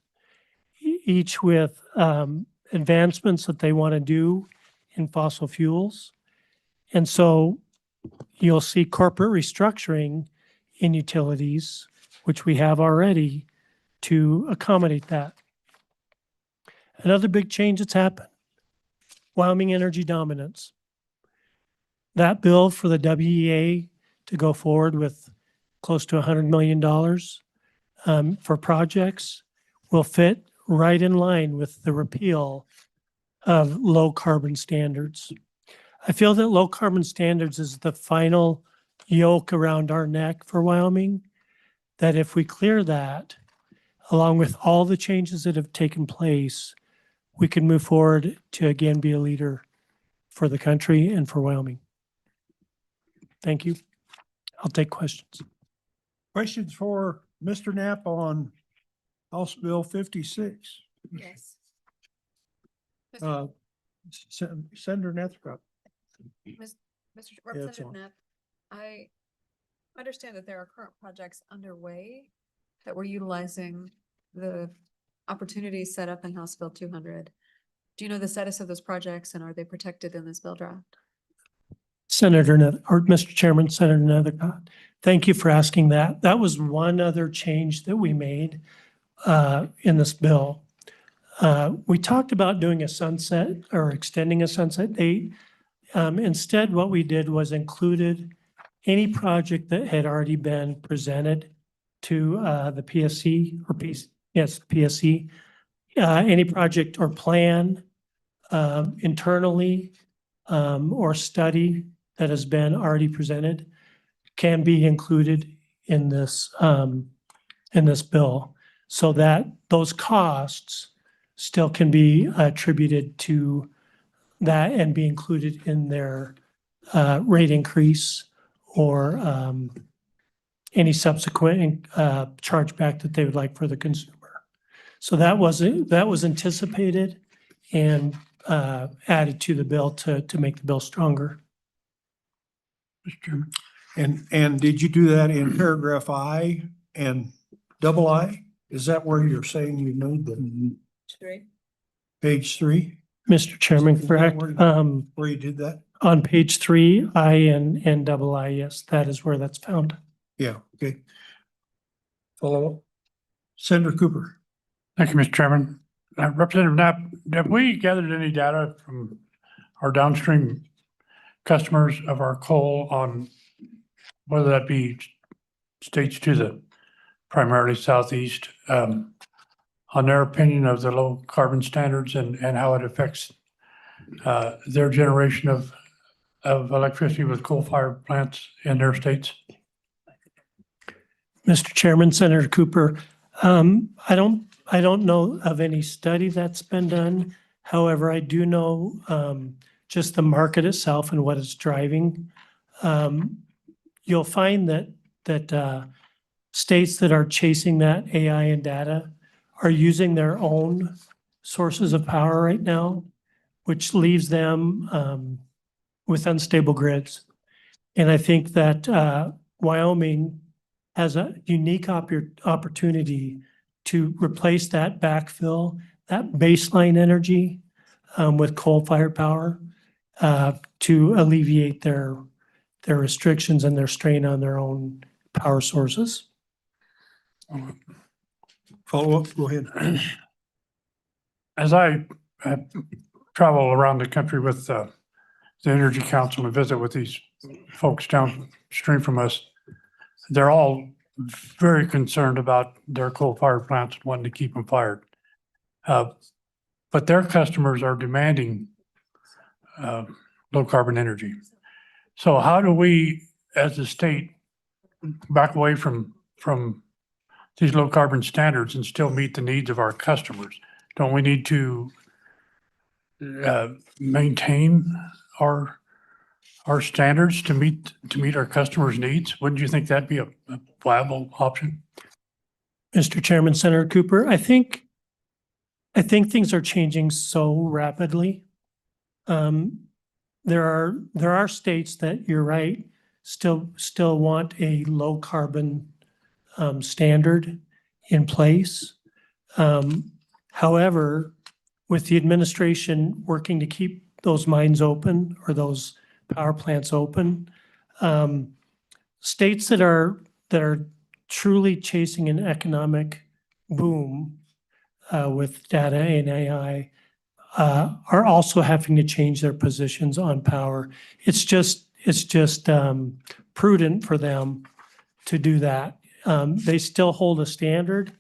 each with advancements that they want to do in fossil fuels. And so you'll see corporate restructuring in utilities, which we have already, to accommodate that. Another big change that's happened, Wyoming energy dominance. That bill for the WEA to go forward with close to $100 million for projects will fit right in line with the repeal of low carbon standards. I feel that low carbon standards is the final yoke around our neck for Wyoming, that if we clear that, along with all the changes that have taken place, we can move forward to again be a leader for the country and for Wyoming. Thank you. I'll take questions. Questions for Mr. Knapp on House Bill 56? Yes. Uh, Senator Nethrop. Mr. it's Representative on. Knapp, I understand that there are current projects underway that we're utilizing the opportunities set up in House Bill 200. Do you know the status of those projects and are they protected in this bill draft? Mr. Chairman, Senator Nethercott, thank you for asking that. That was one other change that we made in this bill. We talked about doing a sunset or extending a sunset date. Instead, what we did was included any project that had already been presented to the PSC or PSC, any project or plan internally or study that has been already presented can be included in this bill, so that those costs still can be attributed to that and be included in their rate increase or any subsequent chargeback that they would like for the consumer. So that was anticipated and added to the bill to make the bill stronger. Mr. Chairman. And did you do that in paragraph I and double I? Is that where you're saying you made the page 3? Mr. Chairman, Is that correct. Where you did that? On page 3, I and double I, yes, that is where that's found. Yeah, okay. Follow up. Senator Cooper. Thank you, Mr. Chairman. Representative Knapp, have we gathered any data from our downstream customers of our coal on whether that be states to the primarily southeast, on their opinion of the low carbon standards and how it affects their generation of electricity with coal-fired plants in their states? Mr. Chairman, Senator Cooper, I don't know of any study that's been done. However, I do know just the market itself and what it's driving. You'll find that states that are chasing that AI and data are using their own sources of power right now, which leaves them with unstable grids. And I think that Wyoming has a unique opportunity to replace that backfill, that baseline energy with coal-fired power to alleviate their restrictions and their strain on their own power sources. Follow up, go ahead. As I travel around the country with the Energy Council and visit with these folks downstream from us, they're all very concerned about their coal-fired plants and wanting to keep them fired. But their customers are demanding low-carbon energy. So how do we, as a state, back away from these low-carbon standards and still meet the needs of our customers? Don't we need to maintain our standards to meet our customers' needs? Wouldn't you think that'd be a viable option? Mr. Chairman, Senator Cooper, I think things are changing so rapidly. There are states that, you're right, still want a low carbon standard in place. However, with the administration working to keep those mines open or those power plants open, states that are truly chasing an economic boom with data and AI are also having to change their positions on power. It's just prudent for them to do that. They still hold a standard,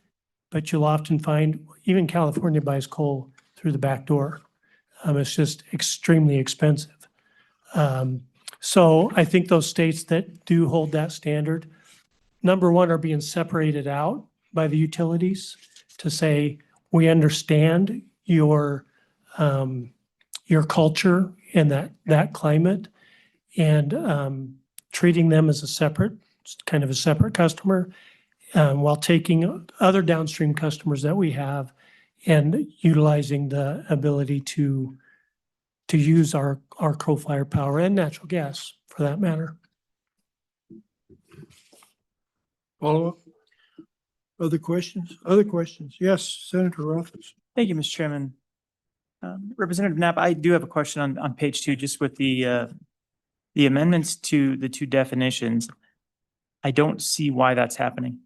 but you'll often find even California buys coal through the back door. It's just extremely expensive. So I think those states that do hold that standard, number one, are being separated out by the utilities to say, we understand your culture and that climate, and treating them as a separate, kind of a separate customer, while taking other downstream customers that we have and utilizing the ability to use our coal-fired power and natural gas for that matter. Follow up? Other questions? Other questions? Yes, Senator Rothfuss. Thank you, Mr. Chairman. Representative Knapp, I do have a question on page 2, just with the amendments to the 2 definitions. I don't see why that's happening.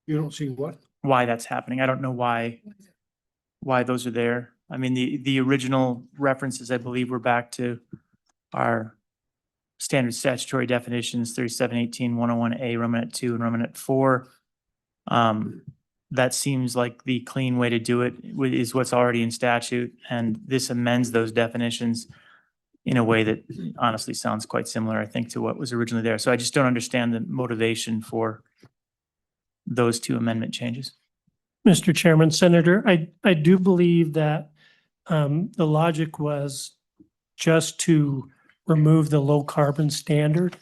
You don't see what? Why that's happening. I don't know why those are there. I mean, the original references, I believe, were back to our standard statutory definitions, 3718, 101A, Romanet 2, and Romanet 4. That seems like the clean way to do it is what's already in statute, and this amends those definitions in a way that honestly sounds quite similar, I think, to what was originally there. So I just don't understand the motivation for those 2 amendment changes. Mr. Chairman, Senator, I do believe that the logic was just to remove the low carbon standard,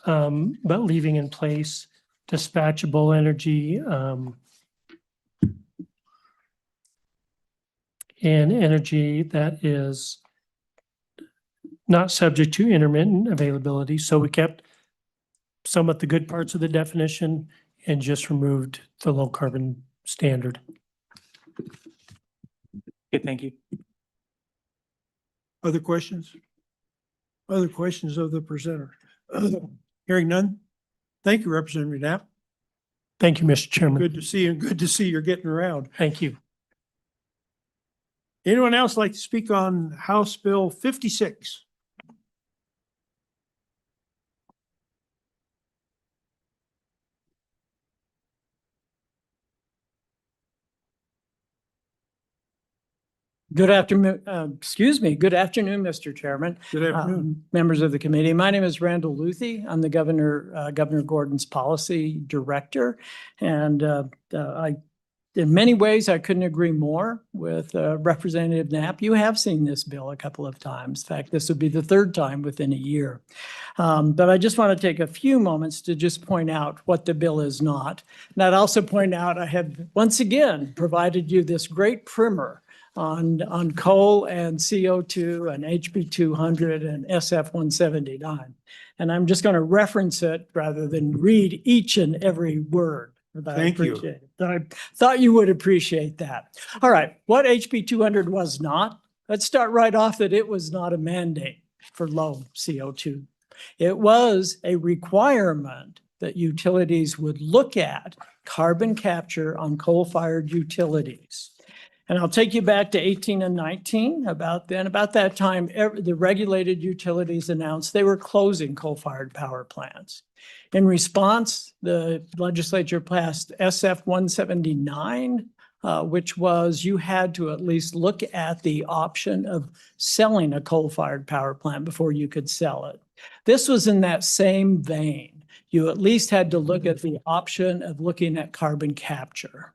but leaving in place dispatchable energy and energy that is not subject to intermittent availability. So we kept somewhat the good parts of the definition and just removed the low carbon standard. Okay, thank you. Other questions? Other questions of the presenter? Hearing none? Thank you, Representative Knapp. Thank you, Mr. Chairman. Good to see you and good to see you're getting around. Thank you. Anyone else like to speak on House Bill 56? Good afternoon, good afternoon, Mr. Chairman. Good afternoon. Members of the committee. My name is Randall Luthi. I'm the Governor Gordon's policy director. And in many ways, I couldn't agree more with Representative Knapp. You have seen this bill a couple of times. In fact, this would be the 3rd time within a year. But I just want to take a few moments to just point out what the bill is not. And I'd also point out I have once again provided you this great primer on coal and CO2 and HB 200 and SF 179. And I'm just going to reference it rather than read each and every word. Thank you. I thought you would appreciate that. All right, what HB 200 was not, let's start right off that it was not a mandate for low CO2. It was a requirement that utilities would look at carbon capture on coal-fired utilities. And I'll take you back to 18 and 19. About that time, the regulated utilities announced they were closing coal-fired power plants. In response, the legislature passed SF 179, which was you had to at least look at the option of selling a coal-fired power plant before you could sell it. This was in that same vein. You at least had to look at the option of looking at carbon capture.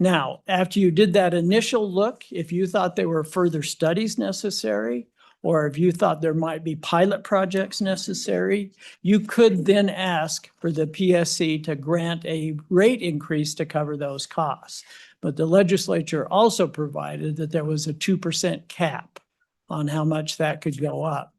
Now, after you did that initial look, if you thought there were further studies necessary, or if you thought there might be pilot projects necessary, you could then ask for the PSC to grant a rate increase to cover those costs. But the legislature also provided that there was a 2% cap on how much that could go up.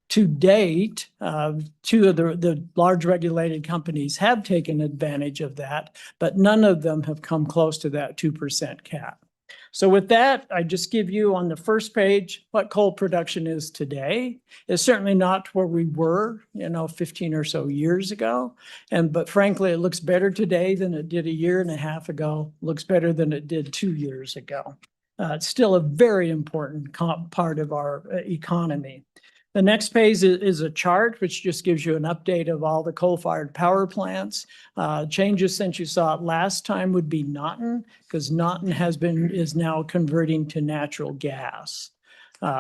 To date, 2 of the large regulated companies have taken advantage of that, but none of them have come close to that 2% cap. So with that, I just give you on the first page what coal production is today. It's certainly not where we were, 15 or so years ago. But frankly, it looks better today than it did a year and a half ago. Looks better than it did 2 years ago. It's still a very important part of our economy. The next page is a chart which just gives you an update of all the coal-fired power plants. Changes since you saw it last time would be Naughton, because Naughton is now converting to natural gas.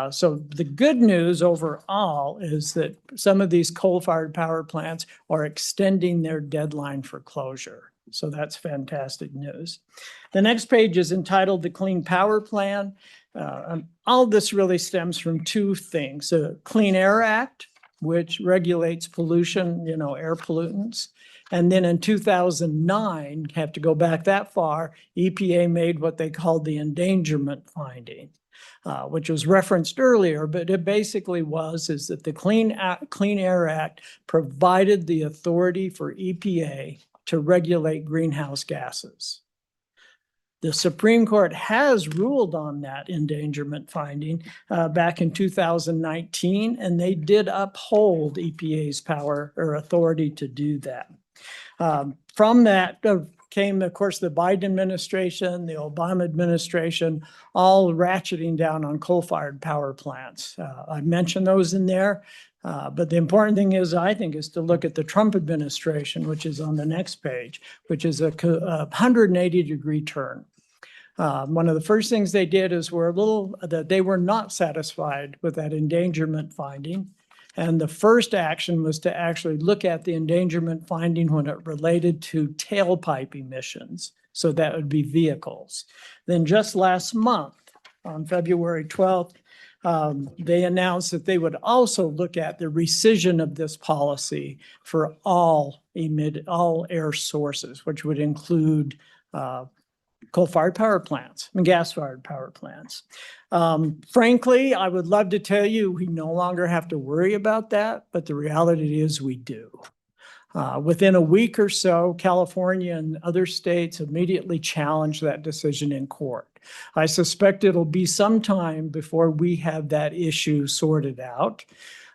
So the good news overall is that some of these coal-fired power plants are extending their deadline for closure. So that's fantastic news. The next page is entitled the Clean Power Plan. All this really stems from two things: the Clean Air Act, which regulates pollution, air pollutants. And then in 2009, have to go back that far, EPA made what they called the endangerment finding, which was referenced earlier, but it basically is that the Clean Air Act provided the authority for EPA to regulate greenhouse gases. The Supreme Court has ruled on that endangerment finding back in 2019, and they did uphold EPA's power or authority to do that. From that came, of course, the Biden administration, the Obama administration, all ratcheting down on coal-fired power plants. I mentioned those in there, but the important thing is, I think, is to look at the Trump administration, which is on the next page, which is a 180-degree turn. One of the first things they did is that they were not satisfied with that endangerment finding. And the first action was to actually look at the endangerment finding when it related to tailpipe emissions. So that would be vehicles. Then just last month, on February 12th, they announced that they would also look at the rescission of this policy for all air sources, which would include coal-fired power plants and gas-fired power plants. Frankly, I would love to tell you we no longer have to worry about that, but the reality is we do. Within a week or so, California and other states immediately challenged that decision in court. I suspect it'll be some time before we have that issue sorted out.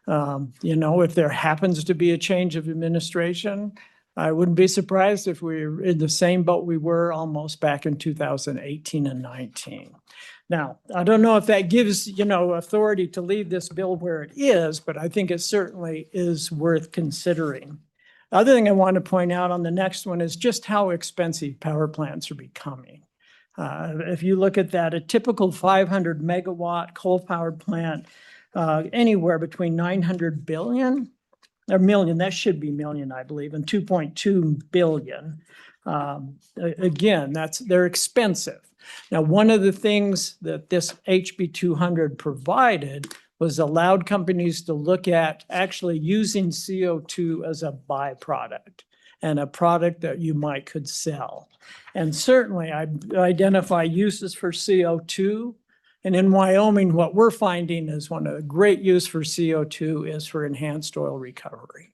If there happens to be a change of administration, I wouldn't be surprised if we're in the same boat we were almost back in 2018 and 19. Now, I don't know if that gives, authority to leave this bill where it is, but I think it certainly is worth considering. Other thing I want to point out on the next one is just how expensive power plants are becoming. If you look at that, a typical 500 megawatt coal-powered plant, anywhere between 900 billion or million, that should be million, I believe, and 2.2 billion. Again, they're expensive. Now, one of the things that this HB 200 provided was allowed companies to look at actually using CO2 as a byproduct and a product that you could sell. And certainly I identify uses for CO2. And in Wyoming, what we're finding is one of the great use for CO2 is for enhanced oil recovery.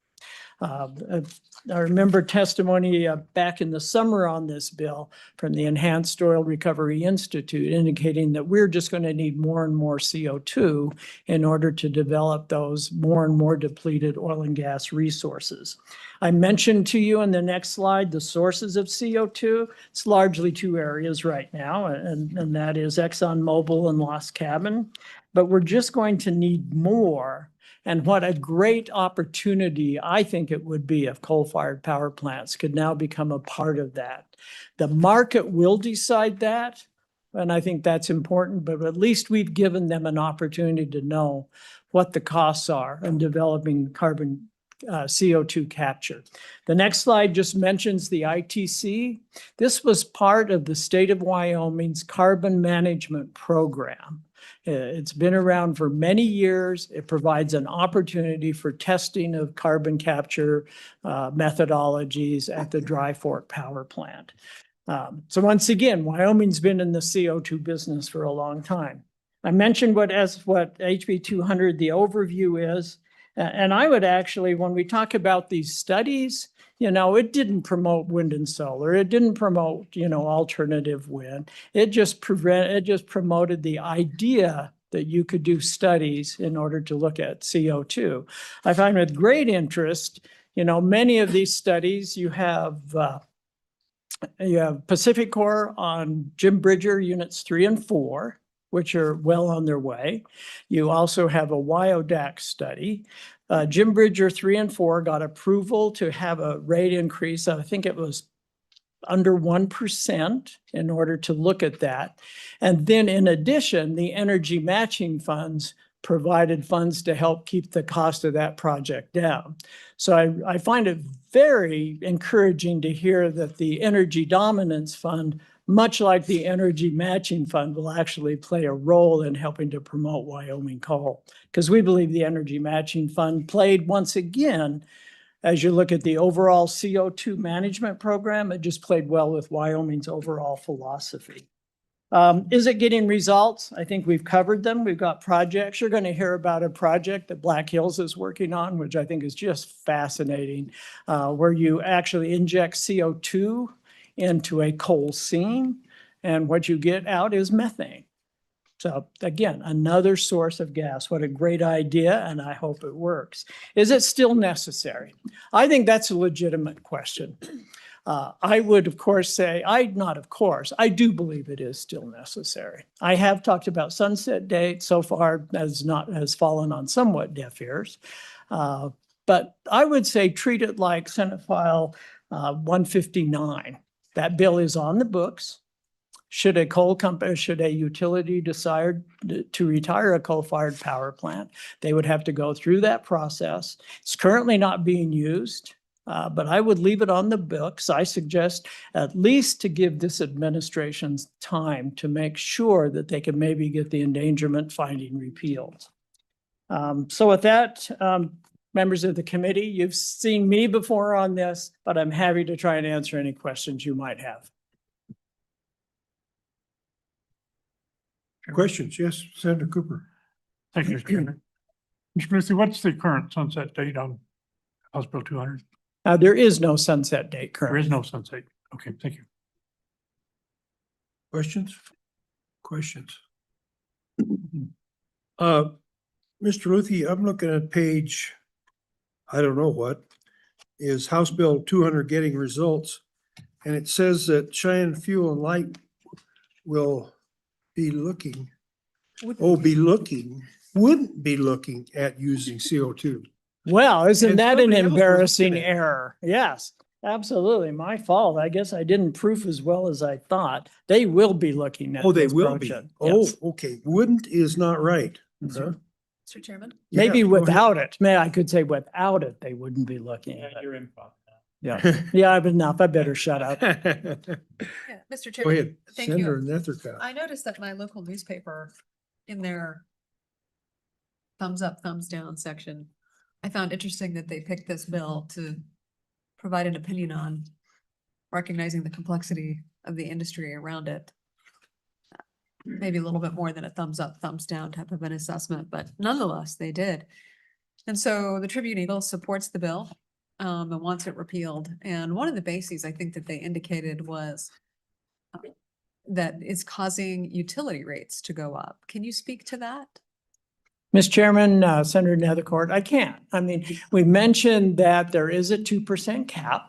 I remember testimony back in the summer on this bill from the Enhanced Oil Recovery Institute indicating that we're just going to need more and more CO2 in order to develop those more and more depleted oil and gas resources. I mentioned to you in the next slide the sources of CO2. It's largely two areas right now, and that is ExxonMobil and Lost Cabin. But we're just going to need more. And what a great opportunity I think it would be if coal-fired power plants could now become a part of that. The market will decide that, and I think that's important, but at least we've given them an opportunity to know what the costs are in developing carbon CO2 capture. The next slide just mentions the ITC. This was part of the state of Wyoming's carbon management program. It's been around for many years. It provides an opportunity for testing of carbon capture methodologies at the Dry Fork Power Plant. So once again, Wyoming's been in the CO2 business for a long time. I mentioned what HB 200, the overview is, and I would actually, when we talk about these studies, it didn't promote wind and solar. It didn't promote, alternative wind. It just promoted the idea that you could do studies in order to look at CO2. I find with great interest, many of these studies, you have Pacific Core on Jim Bridger units 3 and 4, which are well on their way. You also have a WyoDAC study. Jim Bridger 3 and 4 got approval to have a rate increase. I think it was under 1% in order to look at that. And then in addition, the energy matching funds provided funds to help keep the cost of that project down. So I find it very encouraging to hear that the Energy Dominance Fund, much like the Energy Matching Fund, will actually play a role in helping to promote Wyoming coal. Because we believe the Energy Matching Fund played once again, as you look at the overall CO2 management program, it just played well with Wyoming's overall philosophy. Is it getting results? I think we've covered them. We've got projects. You're going to hear about a project that Black Hills is working on, which I think is just fascinating, where you actually inject CO2 into a coal seam, and what you get out is methane. So again, another source of gas. What a great idea, and I hope it works. Is it still necessary? I think that's a legitimate question. I would, of course, say, I do believe it is still necessary. I have talked about sunset date so far has fallen on somewhat deaf ears. But I would say treat it like Senate File 159. That bill is on the books. Should a utility decide to retire a coal-fired power plant, they would have to go through that process. It's currently not being used. But I would leave it on the books. I suggest at least to give this administration time to make sure that they can maybe get the endangerment finding repealed. So with that, members of the committee, you've seen me before on this, but I'm happy to try and answer any questions you might have. Questions? Yes, Senator Cooper. Thank you, Mr. Chairman. Mr. Lucy, what's the current sunset date on House Bill 200? There is no sunset date There currently. is no sunset. Okay, thank you. Questions? Mr. Luthi, I'm looking at page, I don't know what, is House Bill 200 getting results? And it says that Cheyenne Fuel and Light will be looking, wouldn't be looking at using CO2. Well, isn't And that an somebody else was embarrassing looking at it. error? Yes, absolutely. My fault. I guess I didn't proof as well as I thought. They will be looking at. Oh, they this will be. project. Oh, Yes. okay. Wouldn't is not right. Huh? Mr. Chairman? Maybe Yeah, go ahead. without it. I could say without it, they wouldn't be looking at it. You're in. Yeah, yeah, I've enough. I better shut up. Go Yeah, Mr. Chairman. ahead, Thank Senator you. Nethercott. I noticed that my local newspaper in their thumbs up, thumbs down section, I found interesting that they picked this bill to provide an opinion on, recognizing the complexity of the industry around it. Maybe a little bit more than a thumbs up, thumbs down type of an assessment, but nonetheless, they did. And so the Tribune Eagle supports the bill and wants it repealed. And one of the bases I think that they indicated was that it's causing utility rates to go up. Can you speak to that? Mr. Chairman, Senator Nethercourt, I can. We mentioned that there is a 2% cap.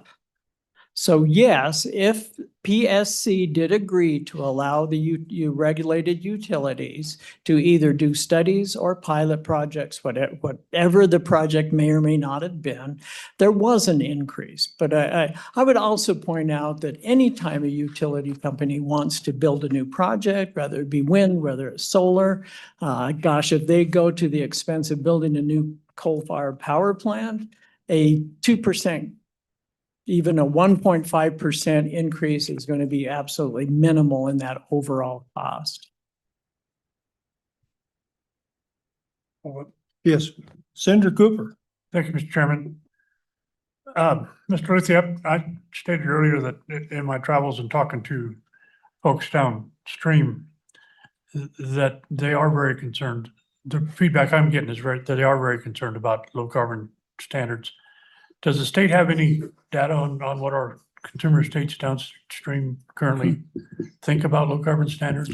So yes, if PSC did agree to allow the regulated utilities to either do studies or pilot projects, whatever the project may or may not have been, there was an increase. But I would also point out that anytime a utility company wants to build a new project, whether it be wind, whether it's solar, if they go to the expense of building a new coal-fired power plant, a 2%, even a 1.5% increase is going to be absolutely minimal in that overall cost. Yes, Senator Cooper. Thank you, Mr. Chairman. Mr. Luthi, I stated earlier that in my travels and talking to folks downstream, that they are very concerned. The feedback I'm getting is that they are very concerned about low carbon standards. Does the state have any data on what our consumer states downstream currently think about low carbon standards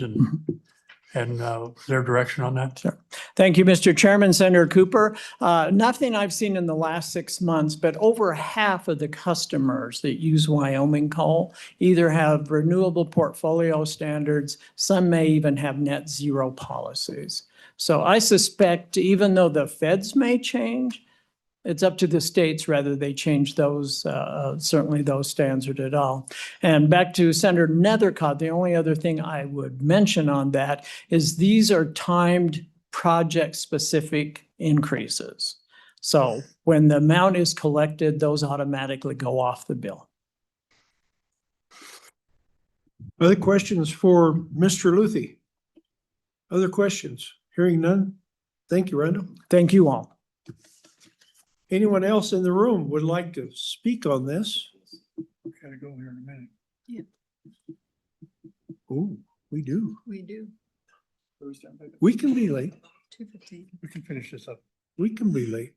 and their direction on that? Sure. Thank you, Mr. Chairman. Senator Cooper. Nothing I've seen in the last 6 months, but over half of the customers that use Wyoming coal either have renewable portfolio standards. Some may even have net zero policies. So I suspect even though the feds may change, it's up to the states whether they change those, certainly those standards at all. And back to Senator Nethercott, the only other thing I would mention on that is these are timed project-specific increases. So when the amount is collected, those automatically go off the bill. Other questions for Mr. Luthi? Other questions? Hearing none? Thank you, Randall. Thank you all. Anyone else in the room would like to speak on this? Gotta go here in a minute. Oh, we do. We do. We can be late. 2:15. We can finish this up. We can be late.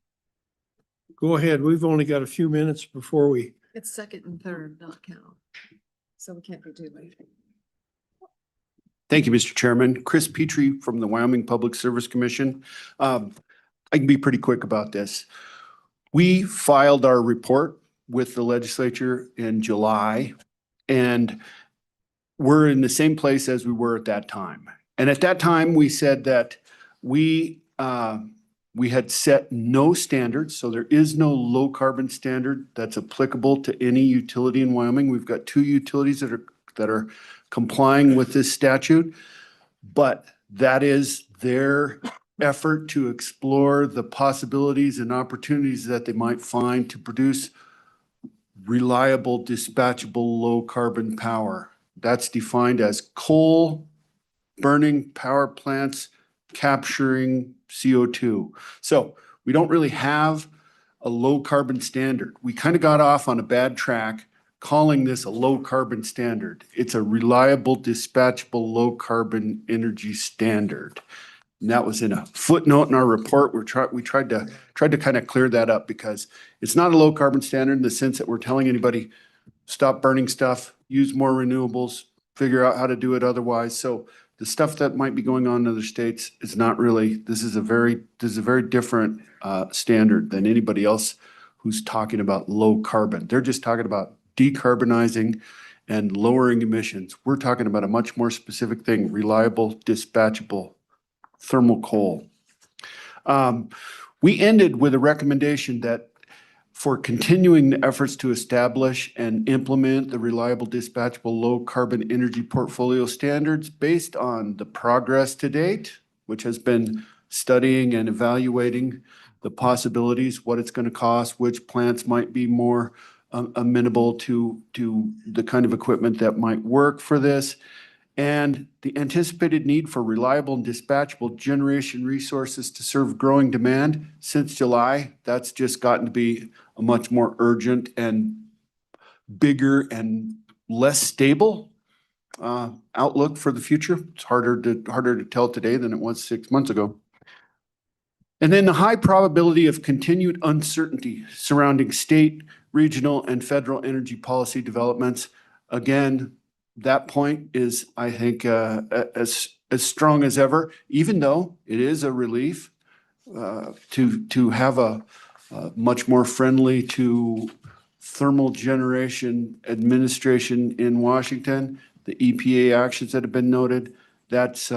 Go ahead. We've only got a few minutes before we. It's second and third, not count. So we can't be too late. Thank you, Mr. Chairman. Chris Petrie from the Wyoming Public Service Commission. I can be pretty quick about this. We filed our report with the legislature in July, and we're in the same place as we were at that time. And at that time, we said that we had set no standards, so there is no low carbon standard that's applicable to any utility in Wyoming. We've got 2 utilities that are complying with this statute, but that is their effort to explore the possibilities and opportunities that they might find to produce reliable, dispatchable, low carbon power. That's defined as coal burning power plants capturing CO2. So we don't really have a low carbon standard. We kind of got off on a bad track calling this a low carbon standard. It's a reliable, dispatchable, low carbon energy standard. And that was in a footnote in our report. We tried to kind of clear that up because it's not a low carbon standard in the sense that we're telling anybody, stop burning stuff, use more renewables, figure out how to do it otherwise. So the stuff that might be going on in other states is not really, this is a very different standard than anybody else who's talking about low carbon. They're just talking about decarbonizing and lowering emissions. We're talking about a much more specific thing, reliable, dispatchable thermal coal. We ended with a recommendation that for continuing the efforts to establish and implement the reliable, dispatchable, low carbon energy portfolio standards based on the progress to date, which has been studying and evaluating the possibilities, what it's going to cost, which plants might be more amenable to the kind of equipment that might work for this, and the anticipated need for reliable and dispatchable generation resources to serve growing demand. Since July, that's just gotten to be a much more urgent and bigger and less stable outlook for the future. It's harder to tell today than it was 6 months ago. And then the high probability of continued uncertainty surrounding state, regional, and federal energy policy developments. Again, that point is, I think, as strong as ever, even though it is a relief to have a much more friendly to thermal generation administration in Washington. The EPA actions that have been noted, that's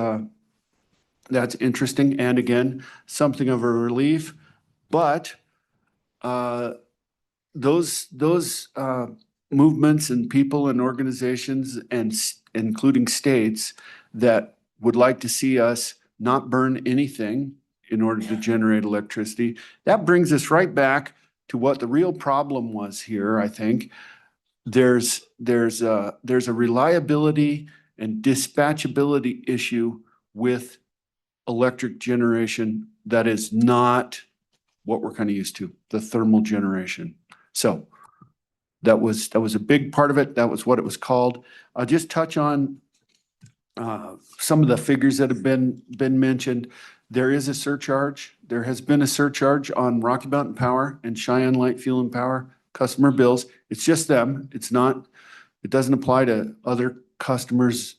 interesting, and again, something of a relief. But those movements and people and organizations, and including states, that would like to see us not burn anything in order to generate electricity. That brings us right back to what the real problem was here, I think. There's a reliability and dispatchability issue with electric generation that is not what we're kind of used to, the thermal generation. So that was a big part of it. That was what it was called. I'll just touch on some of the figures that have been mentioned. There is a surcharge. There has been a surcharge on Rocky Mountain Power and Cheyenne Light Fuel and Power customer bills. It's just them. It doesn't apply to other customers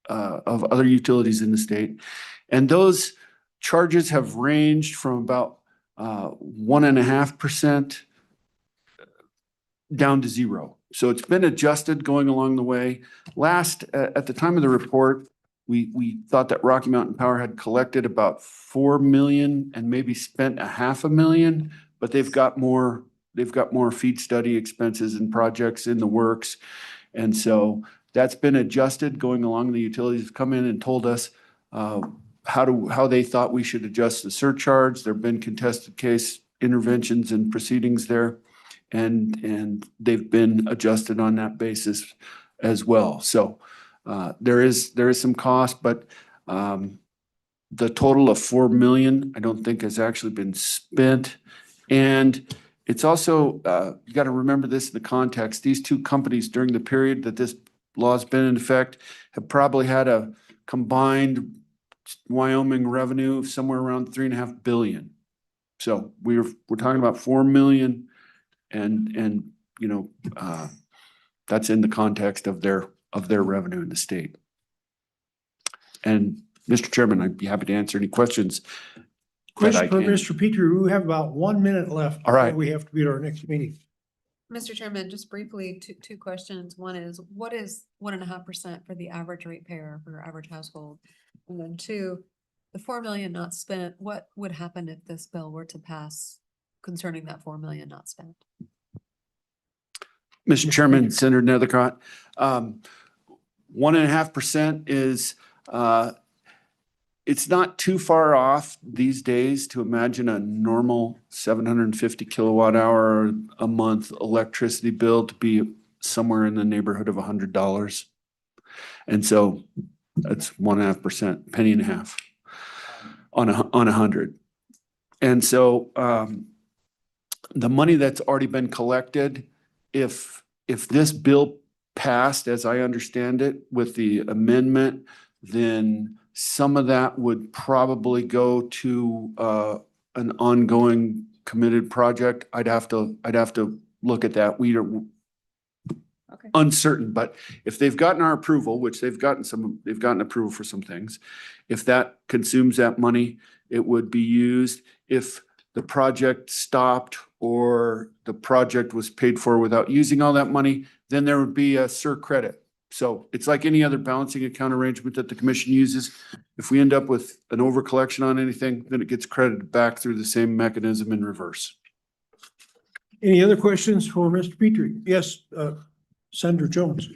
of other utilities in the state. And those charges have ranged from about 1.5% down to 0. So it's been adjusted going along the way. At the time of the report, we thought that Rocky Mountain Power had collected about $4 million and maybe spent $500,000, but they've got more feed study expenses and projects in the works. And so that's been adjusted going along. The utilities have come in and told us how they thought we should adjust the surcharge. There've been contested case interventions and proceedings there. And they've been adjusted on that basis as well. So there is some cost, but the total of 4 million, I don't think has actually been spent. And it's also, you got to remember this in the context. These two companies during the period that this law's been in effect have probably had a combined Wyoming revenue of somewhere around 3.5 billion. So we're talking about 4 million, and you know, that's in the context of their revenue in the state. And Mr. Chairman, I'd be happy to answer any questions. Question for Mr. Petrie. We have about 1 minute left. All right. before we have to be at our next meeting. Mr. Chairman, just briefly, two questions. One is, what is 1.5% for the average ratepayer for your average household? And then two, the 4 million not spent, what would happen if this bill were to pass concerning that 4 million not spent? Mr. Chairman, Senator Nethercott, 1.5% is, it's not too far off these days to imagine a normal 750 kilowatt hour a month electricity bill to be somewhere in the neighborhood of $100. And so that's 1.5%, penny and a half on 100. And so the money that's already been collected, if this bill passed, as I understand it, with the amendment, then some of that would probably go to an ongoing committed project. I'd have to look at that. We are uncertain, but if they've gotten our approval, which they've gotten approval for some things, if that consumes that money, it would be used. If the project stopped or the project was paid for without using all that money, then there would be a SIR credit. So it's like any other balancing account arrangement that the commission uses. If we end up with an over collection on anything, then it gets credited back through the same mechanism in reverse. Any other questions for Mr. Petrie? Yes, Senator Jones.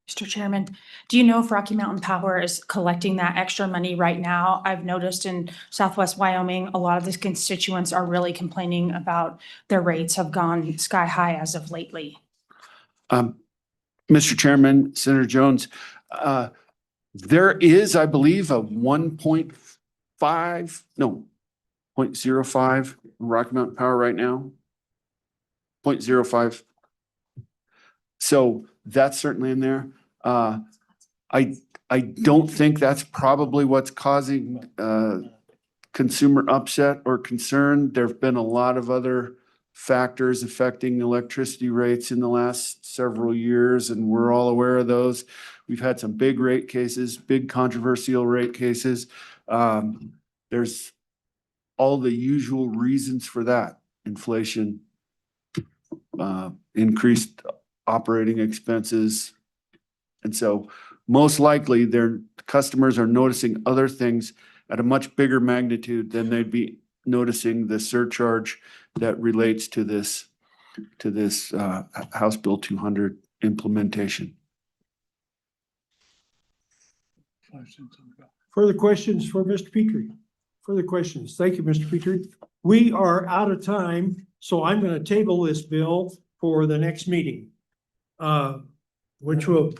Mr. Chairman, do you know if Rocky Mountain Power is collecting that extra money right now? I've noticed in Southwest Wyoming, a lot of the constituents are really complaining about their rates have gone sky high as of lately. Mr. Chairman, Senator Jones, there is, I believe, a 0.05 Rocky Mountain Power right now. 0.05. So that's certainly in there. I don't think that's probably what's causing consumer upset or concern. There have been a lot of other factors affecting electricity rates in the last several years, and we're all aware of those. We've had some big rate cases, big controversial rate cases. There's all the usual reasons for that: inflation, increased operating expenses. And so most likely their customers are noticing other things at a much bigger magnitude than they'd be noticing the surcharge that relates to this House Bill 200 implementation. Further questions for Mr. Petrie? Further questions? Thank you, Mr. Petrie. We are out of time, so I'm going to table this bill for the next meeting. Which will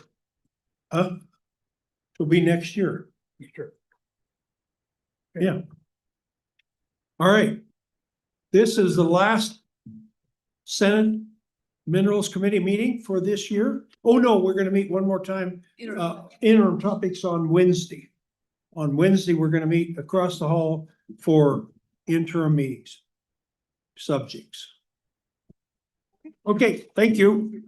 be next year. Sure. Yeah. All right. This is the last Senate Minerals Committee meeting for this year. Oh, no, we're going to meet one more time. Interim topics on Wednesday. On Wednesday, we're going to meet across the hall for interim meetings. Subjects. Okay, thank you.